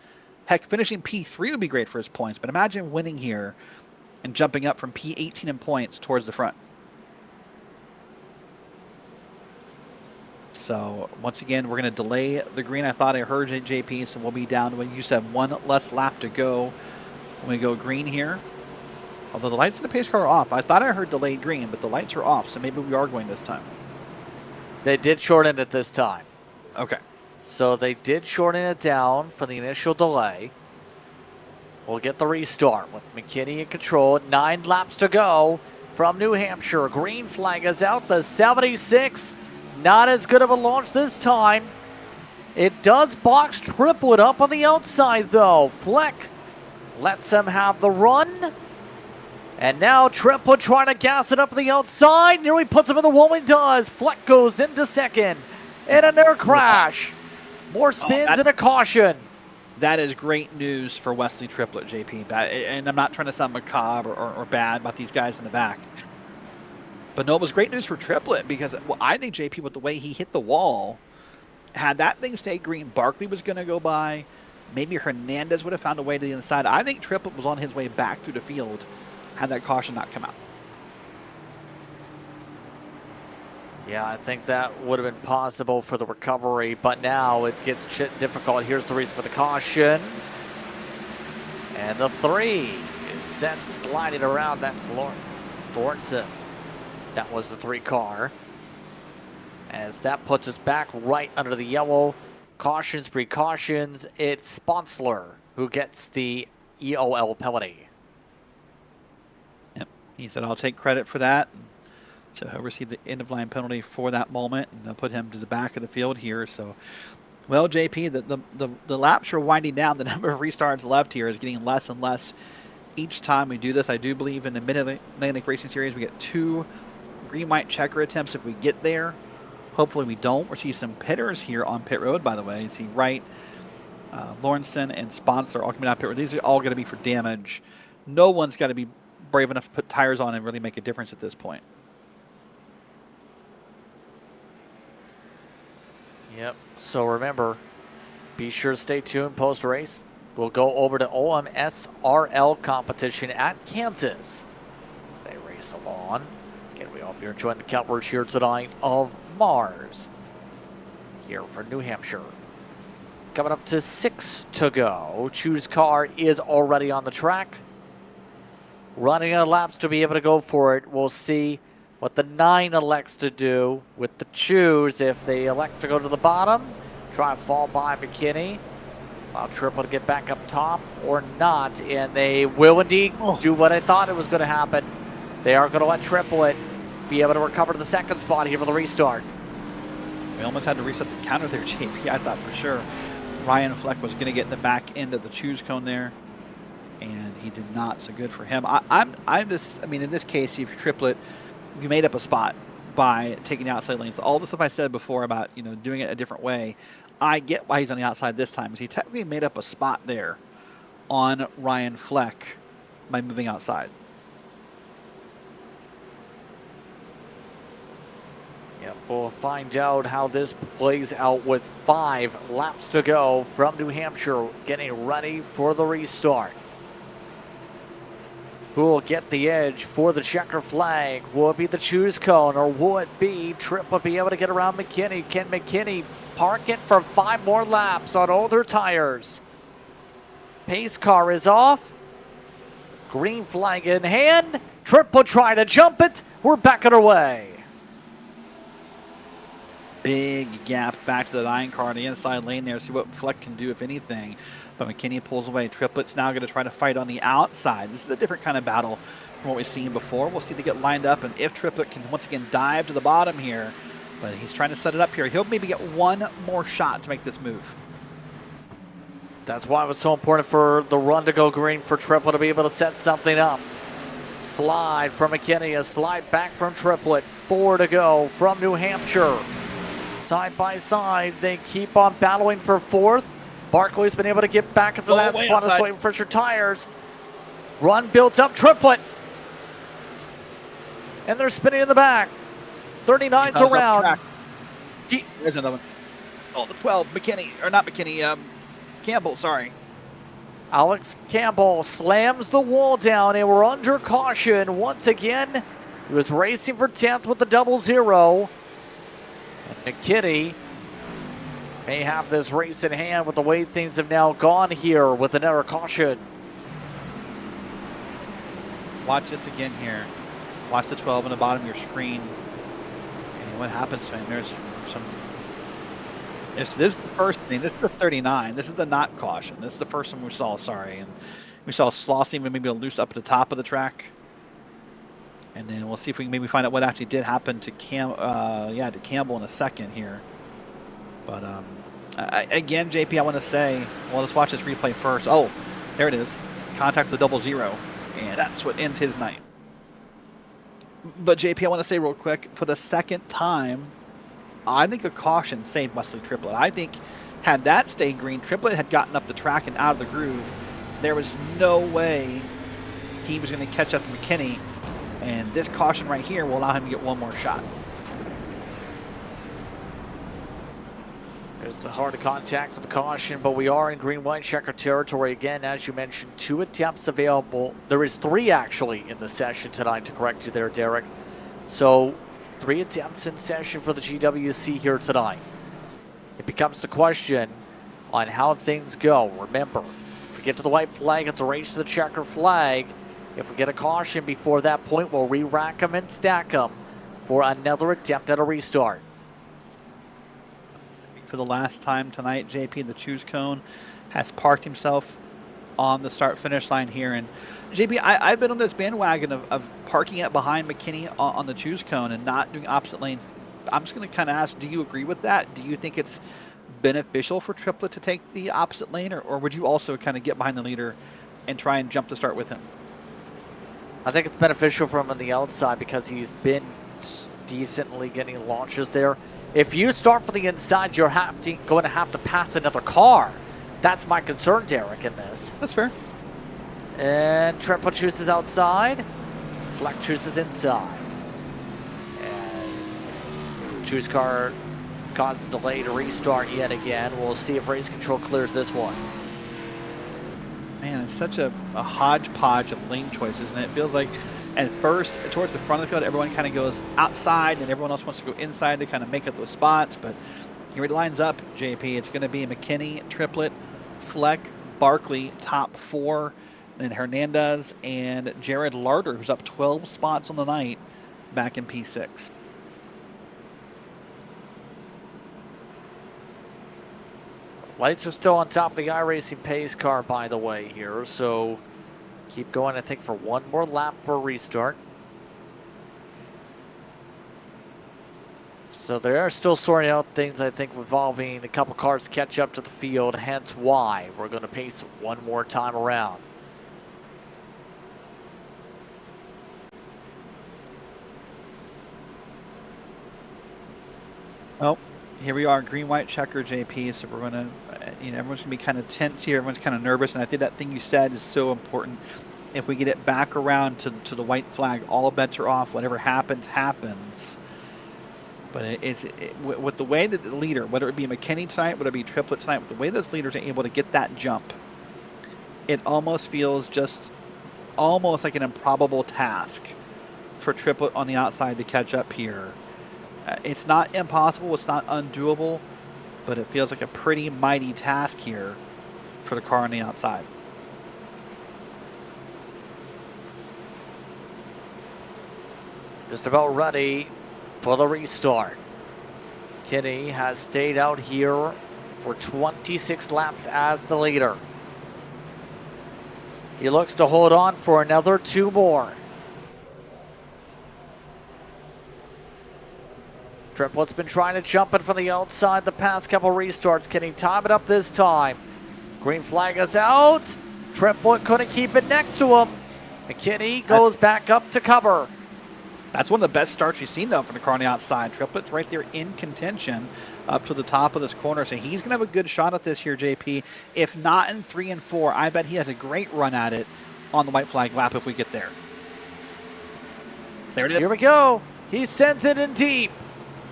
F: Heck, finishing P3 would be great for his points, but imagine winning here and jumping up from P18 in points towards the front. So once again, we're going to delay the green. I thought I heard JP, so we'll be down to what you said, one less lap to go when we go green here. Although the lights in the pace car are off. I thought I heard delayed green, but the lights are off, so maybe we are going this time.
E: They did shorten it this time.
F: Okay.
E: So they did shorten it down for the initial delay. We'll get the restart with McKinney in control. 9 laps to go from New Hampshire. Green flag is out. The 76, not as good of a launch this time. It does box Triplet up on the outside, though. Fleck lets him have the run. And now Triplet trying to gas it up on the outside. Nearly puts him in the wall. He does. Fleck goes into second. And another crash. More spins and a caution.
F: That is great news for Wesley Triplet, JP. And I'm not trying to sound macabre or bad about these guys in the back. But no, it was great news for Triplet because I think JP, with the way he hit the wall, had that thing stayed green, Barkley was going to go by. Maybe Hernandez would have found a way to the inside. I think Triplet was on his way back through the field had that caution not come out.
E: Yeah, I think that would have been possible for the recovery, but now it gets difficult. Here's the reason for the caution. And the 3 is sent sliding around. That's Lawrenson. That was the 3 car. As that puts us back right under the yellow. Cautions, precautions. It's Sponsler who gets the EOL penalty.
F: Yep. He said, I'll take credit for that. So he'll receive the end-of-line penalty for that moment, and they'll put him to the back of the field here. So, well, JP, the laps are winding down. The number of restarts left here is getting less and less each time we do this. I do believe in the Mid-Atlantic Racing Series we get 2 green-white checker attempts if we get there. Hopefully we don't. We'll see some pitters here on pit road, by the way. You see Wright, Lawrenson, and Sponsor all coming out pit road. These are all going to be for damage. No one's got to be brave enough to put tires on and really make a difference at this point.
E: Yep. So remember, be sure to stay tuned post-race. We'll go over to OMSRL competition at Kansas as they race along. Again, we hope you're enjoying the coverage here tonight of Mars here for New Hampshire. Coming up to 6 to go. Choose car is already on the track. Running out of laps to be able to go for it. We'll see what the 9 elects to do with the Choose. If they elect to go to the bottom, try to fall by McKinney, allow Triple to get back up top or not. And they will indeed do what I thought it was going to happen. They are going to let Triplet be able to recover to the 2nd spot here for the restart.
F: We almost had to reset the counter there, JP. I thought for sure Ryan Fleck was going to get in the back end of the Choose cone there, and he did not. So good for him. I'm just, I mean, in this case, if Triplet, you made up a spot by taking the outside lanes. All the stuff I said before about, you know, doing it a different way, I get why he's on the outside this time, because he technically made up a spot there on Ryan Fleck by moving outside.
E: Yep, we'll find out how this plays out with 5 laps to go from New Hampshire, getting ready for the restart. Who will get the edge for the checker flag? Will it be the Choose cone, or will it be Triple be able to get around McKinney? Can McKinney park it for 5 more laps on older tires? Pace car is off. Green flag in hand. Triple trying to jump it. We're back on our way.
F: Big gap back to the 9 car on the inside lane there. See what Fleck can do, if anything. But McKinney pulls away. Triplet's now going to try to fight on the outside. This is a different kind of battle from what we've seen before. We'll see they get lined up, and if Triplet can once again dive to the bottom here, but he's trying to set it up here. He'll maybe get one more shot to make this move.
E: That's why it was so important for the run to go green for Triplet to be able to set something up. Slide from McKinney, a slide back from Triplet. 4 to go from New Hampshire. Side by side, they keep on battling for 4th. Barkley's been able to get back into that spot of waiting for your tires. Run built up, Triplet. And they're spinning in the back. 39's around.
F: There's another one. Oh, the 12, McKinney, or not McKinney, Campbell, sorry.
E: Alex Campbell slams the wall down, and we're under caution once again. He was racing for 10th with the 00. McKinney may have this race in hand with the way things have now gone here with an error caution.
F: Watch this again here. Watch the 12 on the bottom of your screen. And what happens to him? There's some... This is the first thing. This is the 39. This is the not caution. This is the first one we saw, sorry. And we saw Slossie maybe loose up at the top of the track. And then we'll see if we can maybe find out what actually did happen to to Campbell in a second here. But again, JP, I want to say, well, let's watch this replay first. Oh, there it is. Contact with the 00. And that's what ends his night. But JP, I want to say real quick, for the second time, I think a caution saved Wesley Triplett. I think had that stayed green, Triplett had gotten up the track and out of the groove. There was no way he was going to catch up to McKinney. And this caution right here will allow him to get one more shot.
E: There's a hard contact with the caution, but we are in green-white checker territory again. As you mentioned, 2 attempts available. There is 3 actually in the session tonight, to correct you there, Derek. So 3 attempts in session for the GWC here tonight. It becomes the question on how things go. Remember, if we get to the white flag, it's a race to the checker flag. If we get a caution before that point, we'll re-rack them and stack them for another attempt at a restart.
F: For the last time tonight, JP, the choose cone has parked himself on the start-finish line here. And JP, I've been on this bandwagon of parking it behind McKinney on the choose cone and not doing opposite lanes. I'm just going to kind of ask, do you agree with that? Do you think it's beneficial for Triplett to take the opposite lane, or would you also kind of get behind the leader and try and jump the start with him?
E: I think it's beneficial for him on the outside because he's been decently getting launches there. If you start from the inside, you're going to have to pass another car. That's my concern, Derek, in this.
F: That's fair.
E: And Triplett chooses outside. Fleck chooses inside. As choose car causes delay to restart yet again. We'll see if race control clears this one.
F: Man, it's such a hodgepodge of lane choices, and it feels like at first, towards the front of the field, everyone kind of goes outside, and everyone else wants to go inside to kind of make up those spots. But here it lines up, JP. It's going to be McKinney, Triplett, Fleck, Barkley, top 4, then Hernandez and Jared Larder, who's up 12 spots on the night, back in P6.
E: Lights are still on top of the iRacing pace car, by the way, here. So keep going, I think, for one more lap for a restart. So they are still sorting out things, I think, involving a couple cars to catch up to the field, hence why we're going to pace one more time around.
F: Well, here we are, green-white checker, JP. So we're going to, everyone's going to be kind of tense here. Everyone's kind of nervous. And I think that thing you said is so important. If we get it back around to the white flag, all bets are off. Whatever happens, happens. But with the way that the leader, whether it be McKinney tonight, whether it be Triplett tonight, with the way those leaders are able to get that jump, it almost feels just almost like an improbable task for Triplett on the outside to catch up here. It's not impossible, it's not undoable, but it feels like a pretty mighty task here for the car on the outside.
E: Just about ready for the restart. Kinney has stayed out here for 26 laps as the leader. He looks to hold on for another 2 more. Triplett's been trying to jump it from the outside the past couple restarts. Can he time it up this time? Green flag is out. Triplett couldn't keep it next to him. McKinney goes back up to cover.
F: That's one of the best starts we've seen, though, from the car on the outside. Triplett's right there in contention up to the top of this corner. So he's going to have a good shot at this here, JP. If not in 3 and 4, I bet he has a great run at it on the white flag lap if we get there. There it is.
E: Here we go. He sends it in deep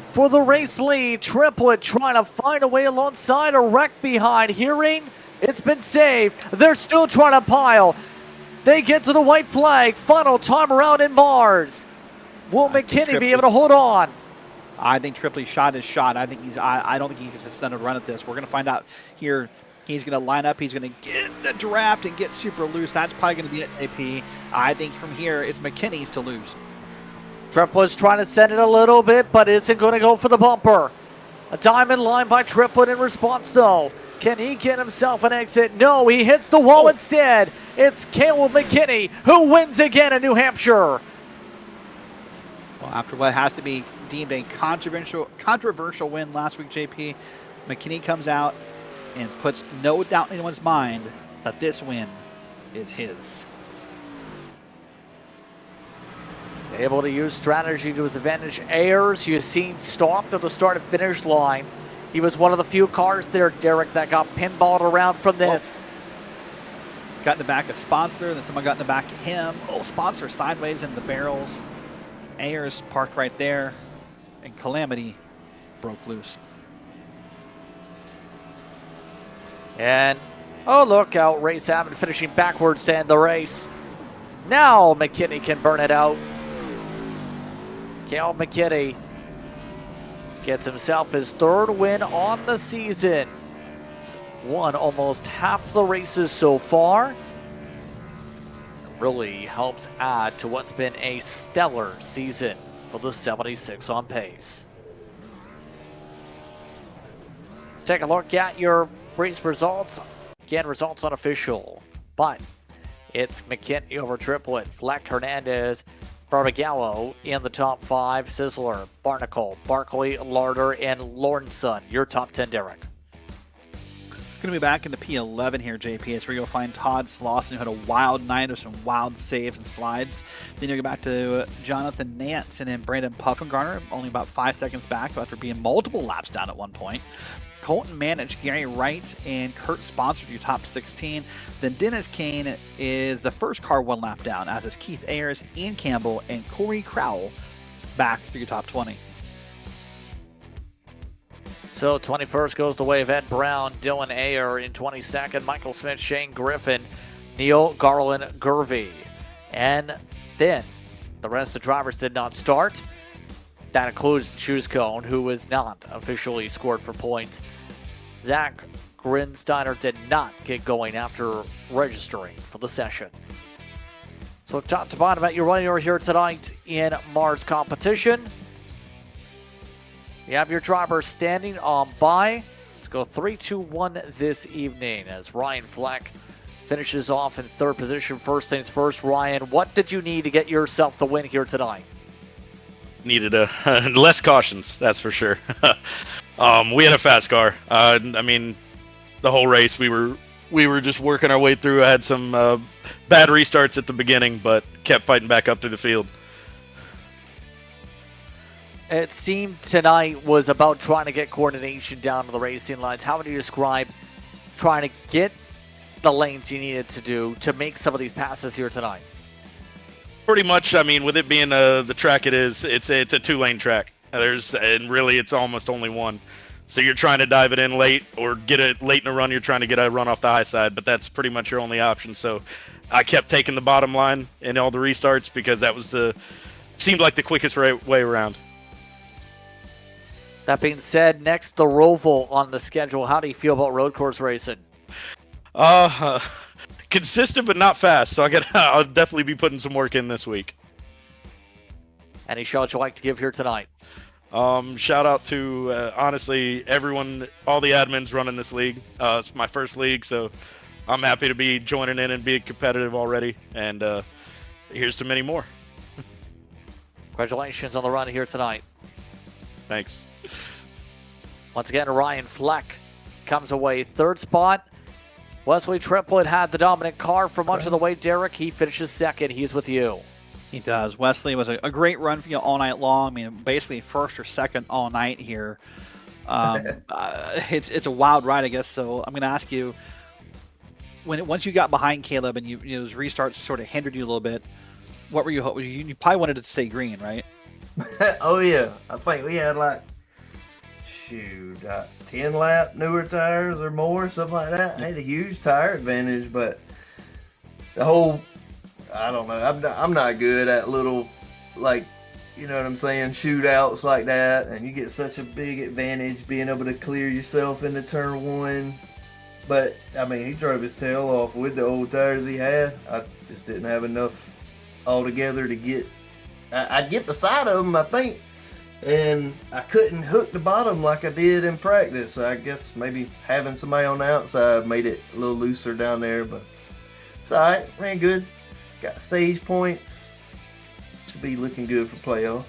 E: for the race lead. Triplett trying to find a way alongside, a wreck behind. Hearing it's been saved. They're still trying to pile. They get to the white flag. Final time around in Mars. Will McKinney be able to hold on?
F: I think Tripoli shot his shot. I think I don't think he gets extended run at this. We're going to find out here. He's going to line up. He's going to get the draft and get super loose. That's probably going to be it, AP. I think from here, it's McKinney's to lose.
E: Triplet's trying to send it a little bit, but isn't going to go for the bumper. A diamond line by Triplet in response, though. Can he get himself an exit? No, he hits the wall instead. It's Caleb McKinney who wins again in New Hampshire.
F: Well, after what has to be deemed a controversial win last week, JP, McKinney comes out and puts no doubt in anyone's mind that this win is his.
E: He's able to use strategy to his advantage. Ayers, you've seen stopped at the start and finish line. He was one of the few cars there, Derek, that got pinballed around from this.
F: Got in the back of Sponsor, then someone got in the back of him. Oh, Sponsor sideways in the barrels. Ayers parked right there, and Calamity broke loose.
E: And, oh, look out, Race Abbott finishing backwards to end the race. Now McKinney can burn it out. Cal McKinney gets himself his third win on the season. He's won almost half the races so far. Really helps add to what's been a stellar season for the 76 on pace. Let's take a look at your race results. Again, results unofficial, but it's McKinney over Triplet, Fleck, Hernandez, Barbagallo in the top 5, Sizzler, Barnacle, Barkley, Larder, and Lornson. Your top 10, Derek.
F: Going to be back in the P11 here, JP. It's where you'll find Todd Slauson, who had a wild night with some wild saves and slides. Then you'll go back to Jonathan Nance and then Brandon Puffengarner, only about 5 seconds back after being multiple laps down at one point. Colton Manich, Gary Wright, and Kurt Sponsor to your top 16. Then Dennis Kane is the first car one lap down, as is Keith Ayers, Ian Campbell, and Corey Crowell back to your top 20.
E: So 21st goes the way of Ed Brown, Dylan Ayer in 22nd, Michael Smith, Shane Griffin, Neil Garland Gervey. And then the rest of the drivers did not start. That includes Choose Cone, who was not officially scored for points. Zach Grinsteiner did not get going after registering for the session. So top to bottom at your runner here tonight in Mars competition. You have your drivers standing on by. Let's go 3-2-1 this evening as Ryan Fleck finishes off in third position. First things first, Ryan, what did you need to get yourself the win here tonight?
C: Needed less cautions, that's for sure. We had a fast car. I mean, the whole race we were just working our way through. I had some bad restarts at the beginning, but kept fighting back up through the field.
E: It seemed tonight was about trying to get coordination down to the racing lines. How would you describe trying to get the lanes you needed to do to make some of these passes here tonight?
C: Pretty much. I mean, with it being the track it is, it's a 2-lane track. And really it's almost only one. So you're trying to dive it in late or get it late in a run. You're trying to get a run off the high side, but that's pretty much your only option. So I kept taking the bottom line in all the restarts because that was seemed like the quickest way around.
E: That being said, next the Roval on the schedule. How do you feel about road course racing?
C: Consistent but not fast, so I'll definitely be putting some work in this week.
E: Any shout you'd like to give here tonight?
C: Shout out to honestly everyone, all the admins running this league. It's my first league, so I'm happy to be joining in and being competitive already. And here's to many more.
E: Congratulations on the run here tonight.
C: Thanks.
E: Once again, Ryan Fleck comes away third spot. Wesley Triplet had the dominant car for much of the way. Derek, he finishes second. He's with you.
F: He does. Wesley was a great run for you all night long. I mean, basically first or second all night here. It's a wild ride, I guess. So I'm going to ask you, once you got behind Caleb and those restarts sort of hindered you a little bit, what were you hoping? You probably wanted it to stay green, right?
D: Oh yeah, I think we had like 10 lap newer tires or more, something like that. I had a huge tire advantage, but the whole, I don't know, I'm not good at little, like, you know what I'm saying, shootouts like that, and you get such a big advantage being able to clear yourself into turn one. But I mean, he drove his tail off with the old tires he had. I just didn't have enough altogether to get. I'd get beside him, I think, and I couldn't hook the bottom like I did in practice. So I guess maybe having somebody on the outside made it a little looser down there, but it's all right. Ran good. Got stage points. Should be looking good for playoffs.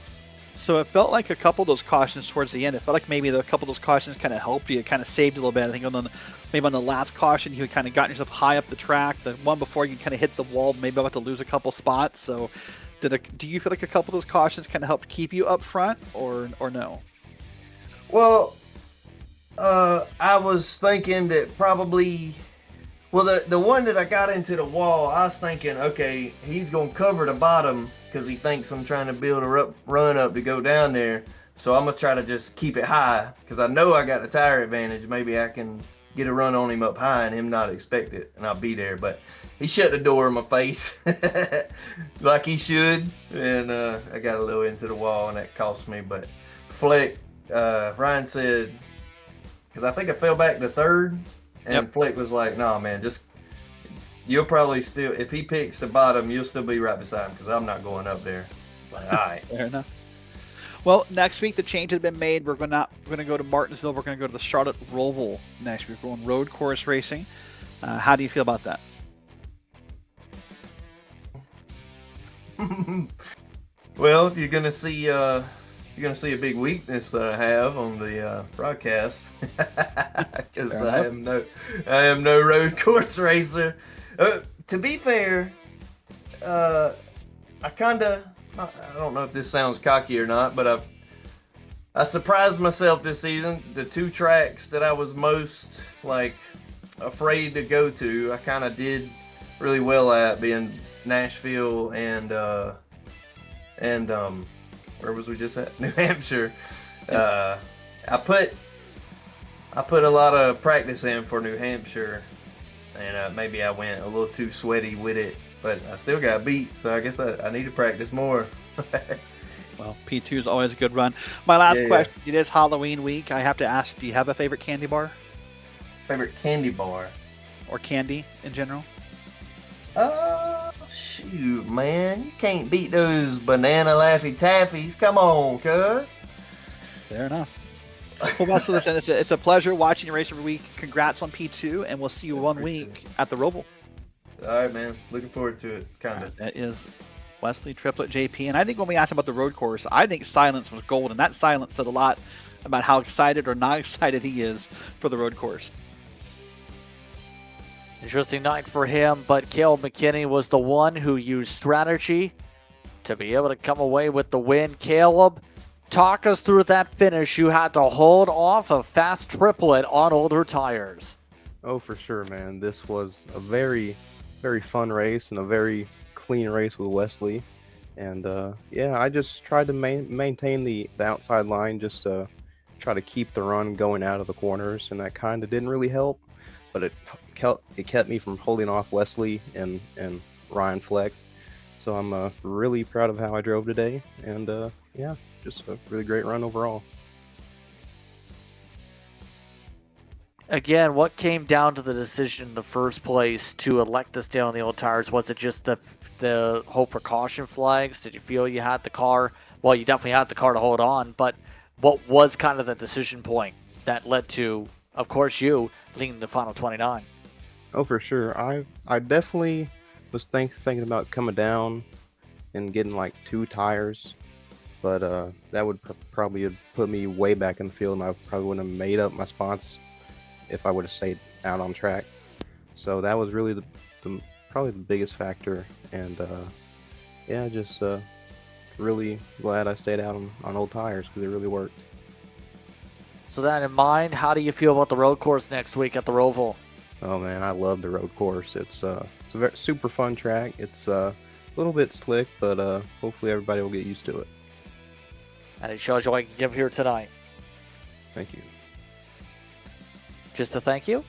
F: So it felt like a couple of those cautions towards the end. It felt like maybe a couple of those cautions kind of helped you, kind of saved you a little bit. I think maybe on the last caution, you had kind of gotten yourself high up the track. The one before, you kind of hit the wall, maybe about to lose a couple spots. So do you feel like a couple of those cautions kind of helped keep you up front, or no?
D: Well, I was thinking that probably, well, the one that I got into the wall, I was thinking, okay, he's going to cover the bottom because he thinks I'm trying to build a run up to go down there. So I'm going to try to just keep it high because I know I got the tire advantage. Maybe I can get a run on him up high and him not expect it, and I'll be there. But he shut the door in my face like he should, and I got a little into the wall, and that cost me. But Fleck, Ryan said, because I think I fell back to third, and
F: Yep.
D: Fleck was like, "No, man, just you'll probably still, if he picks the bottom, you'll still be right beside him because I'm not going up there." It's like, all right.
F: Fair enough. Well, next week the change has been made. We're going to go to Martinsville. We're going to go to the Charlotte Roval next week. We're going road course racing. How do you feel about that?
D: Well, you're gonna see a big weakness that I have on the broadcast because I am no road course racer. To be fair, I don't know if this sounds cocky or not, but I surprised myself this season. The two tracks that I was most like afraid to go to, I kind of did really well at, being Nashville and where was we just at? New Hampshire. I put a lot of practice in for New Hampshire, and maybe I went a little too sweaty with it, but I still got beat, so I guess I need to practice more.
F: Well, P2 is always a good run. My last question, it is Halloween week. I have to ask, do you have a favorite candy bar?
D: Favorite candy bar?
F: Or candy in general?
D: Shoot, man. You can't beat those banana Laffy Taffies. Come on, cuz.
F: Fair enough. Well, Russell, listen, it's a pleasure watching you race every week. Congrats on P2, and we'll see you one week at the Roval.
D: All right, man. Looking forward to it, kind of.
F: That is Wesley Triplet JP. And I think when we asked him about the road course, I think silence was gold. And that silence said a lot about how excited or not excited he is for the road course.
E: Interesting night for him, but Caleb McKinney was the one who used strategy to be able to come away with the win. Caleb, talk us through that finish. You had to hold off a fast triplet on older tires.
G: Oh, for sure, man. This was a very, very fun race and a very clean race with Wesley. And yeah, I just tried to maintain the outside line, just to try to keep the run going out of the corners, and that kind of didn't really help. But it kept me from holding off Wesley and Ryan Fleck. So I'm really proud of how I drove today, and yeah, just a really great run overall.
E: Again, what came down to the decision in the first place to elect to stay on the old tires? Was it just the hope for caution flags? Did you feel you had the car? Well, you definitely had the car to hold on, but what was kind of the decision point that led to, of course, you leading the final 29?
G: Oh, for sure. I definitely was thinking about coming down and getting like 2 tires, but that would probably have put me way back in the field, and I probably wouldn't have made up my spots if I would have stayed out on track. So that was really probably the biggest factor, and yeah, just really glad I stayed out on old tires because it really worked.
E: So that in mind, how do you feel about the road course next week at the Roval?
G: Oh man, I love the road course. It's a very super fun track. It's a little bit slick, but hopefully everybody will get used to it.
E: And it shows you what you can give here tonight.
G: Thank you.
E: Just a thank you?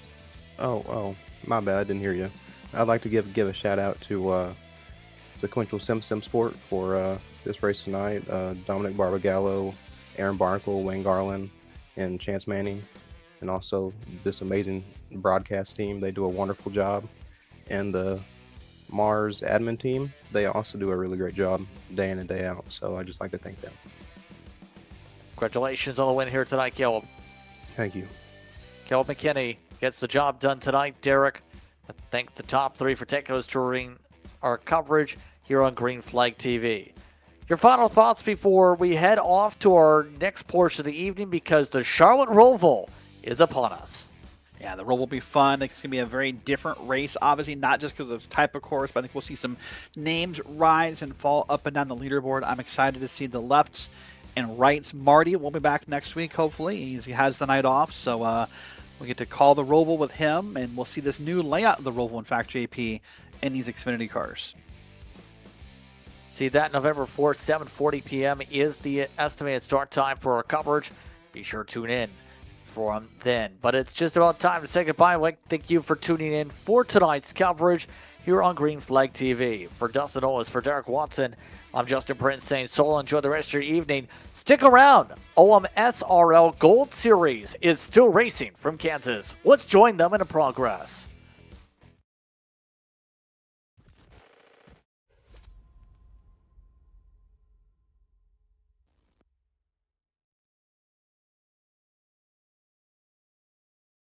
G: Oh, my bad. I didn't hear you. I'd like to give a shout out to Sequential Sim Sport for this race tonight. Dominic Barbagallo, Aaron Barnacle, Wayne Garland, and Chance Manning, and also this amazing broadcast team. They do a wonderful job. And the Mars admin team, they also do a really great job day in and day out. So I just like to thank them.
E: Congratulations on the win here tonight, Caleb.
G: Thank you.
E: Caleb McKinney gets the job done tonight. Derek, I thank the top three for taking us during our coverage here on Green Flag TV. Your final thoughts before we head off to our next portion of the evening, because the Charlotte Roval is upon us.
F: Yeah, the roll will be fun. It's going to be a very different race, obviously, not just because of the type of course, but I think we'll see some names rise and fall up and down the leaderboard. I'm excited to see the lefts and rights. Marty will be back next week, hopefully. He has the night off, so we'll get to call the Roval with him, and we'll see this new layout of the Roval, in fact, JP, in these Xfinity cars.
E: See that November 4th, 7:40 p.m. is the estimated start time for our coverage. Be sure to tune in from then. But it's just about time to say goodbye. I'd like to thank you for tuning in for tonight's coverage here on Green Flag TV. For Dustin Owens, for Derek Watson, I'm Justin Prince saying so. Enjoy the rest of your evening. Stick around. OMSRL Gold Series is still racing from Kansas. Let's join them in the progress.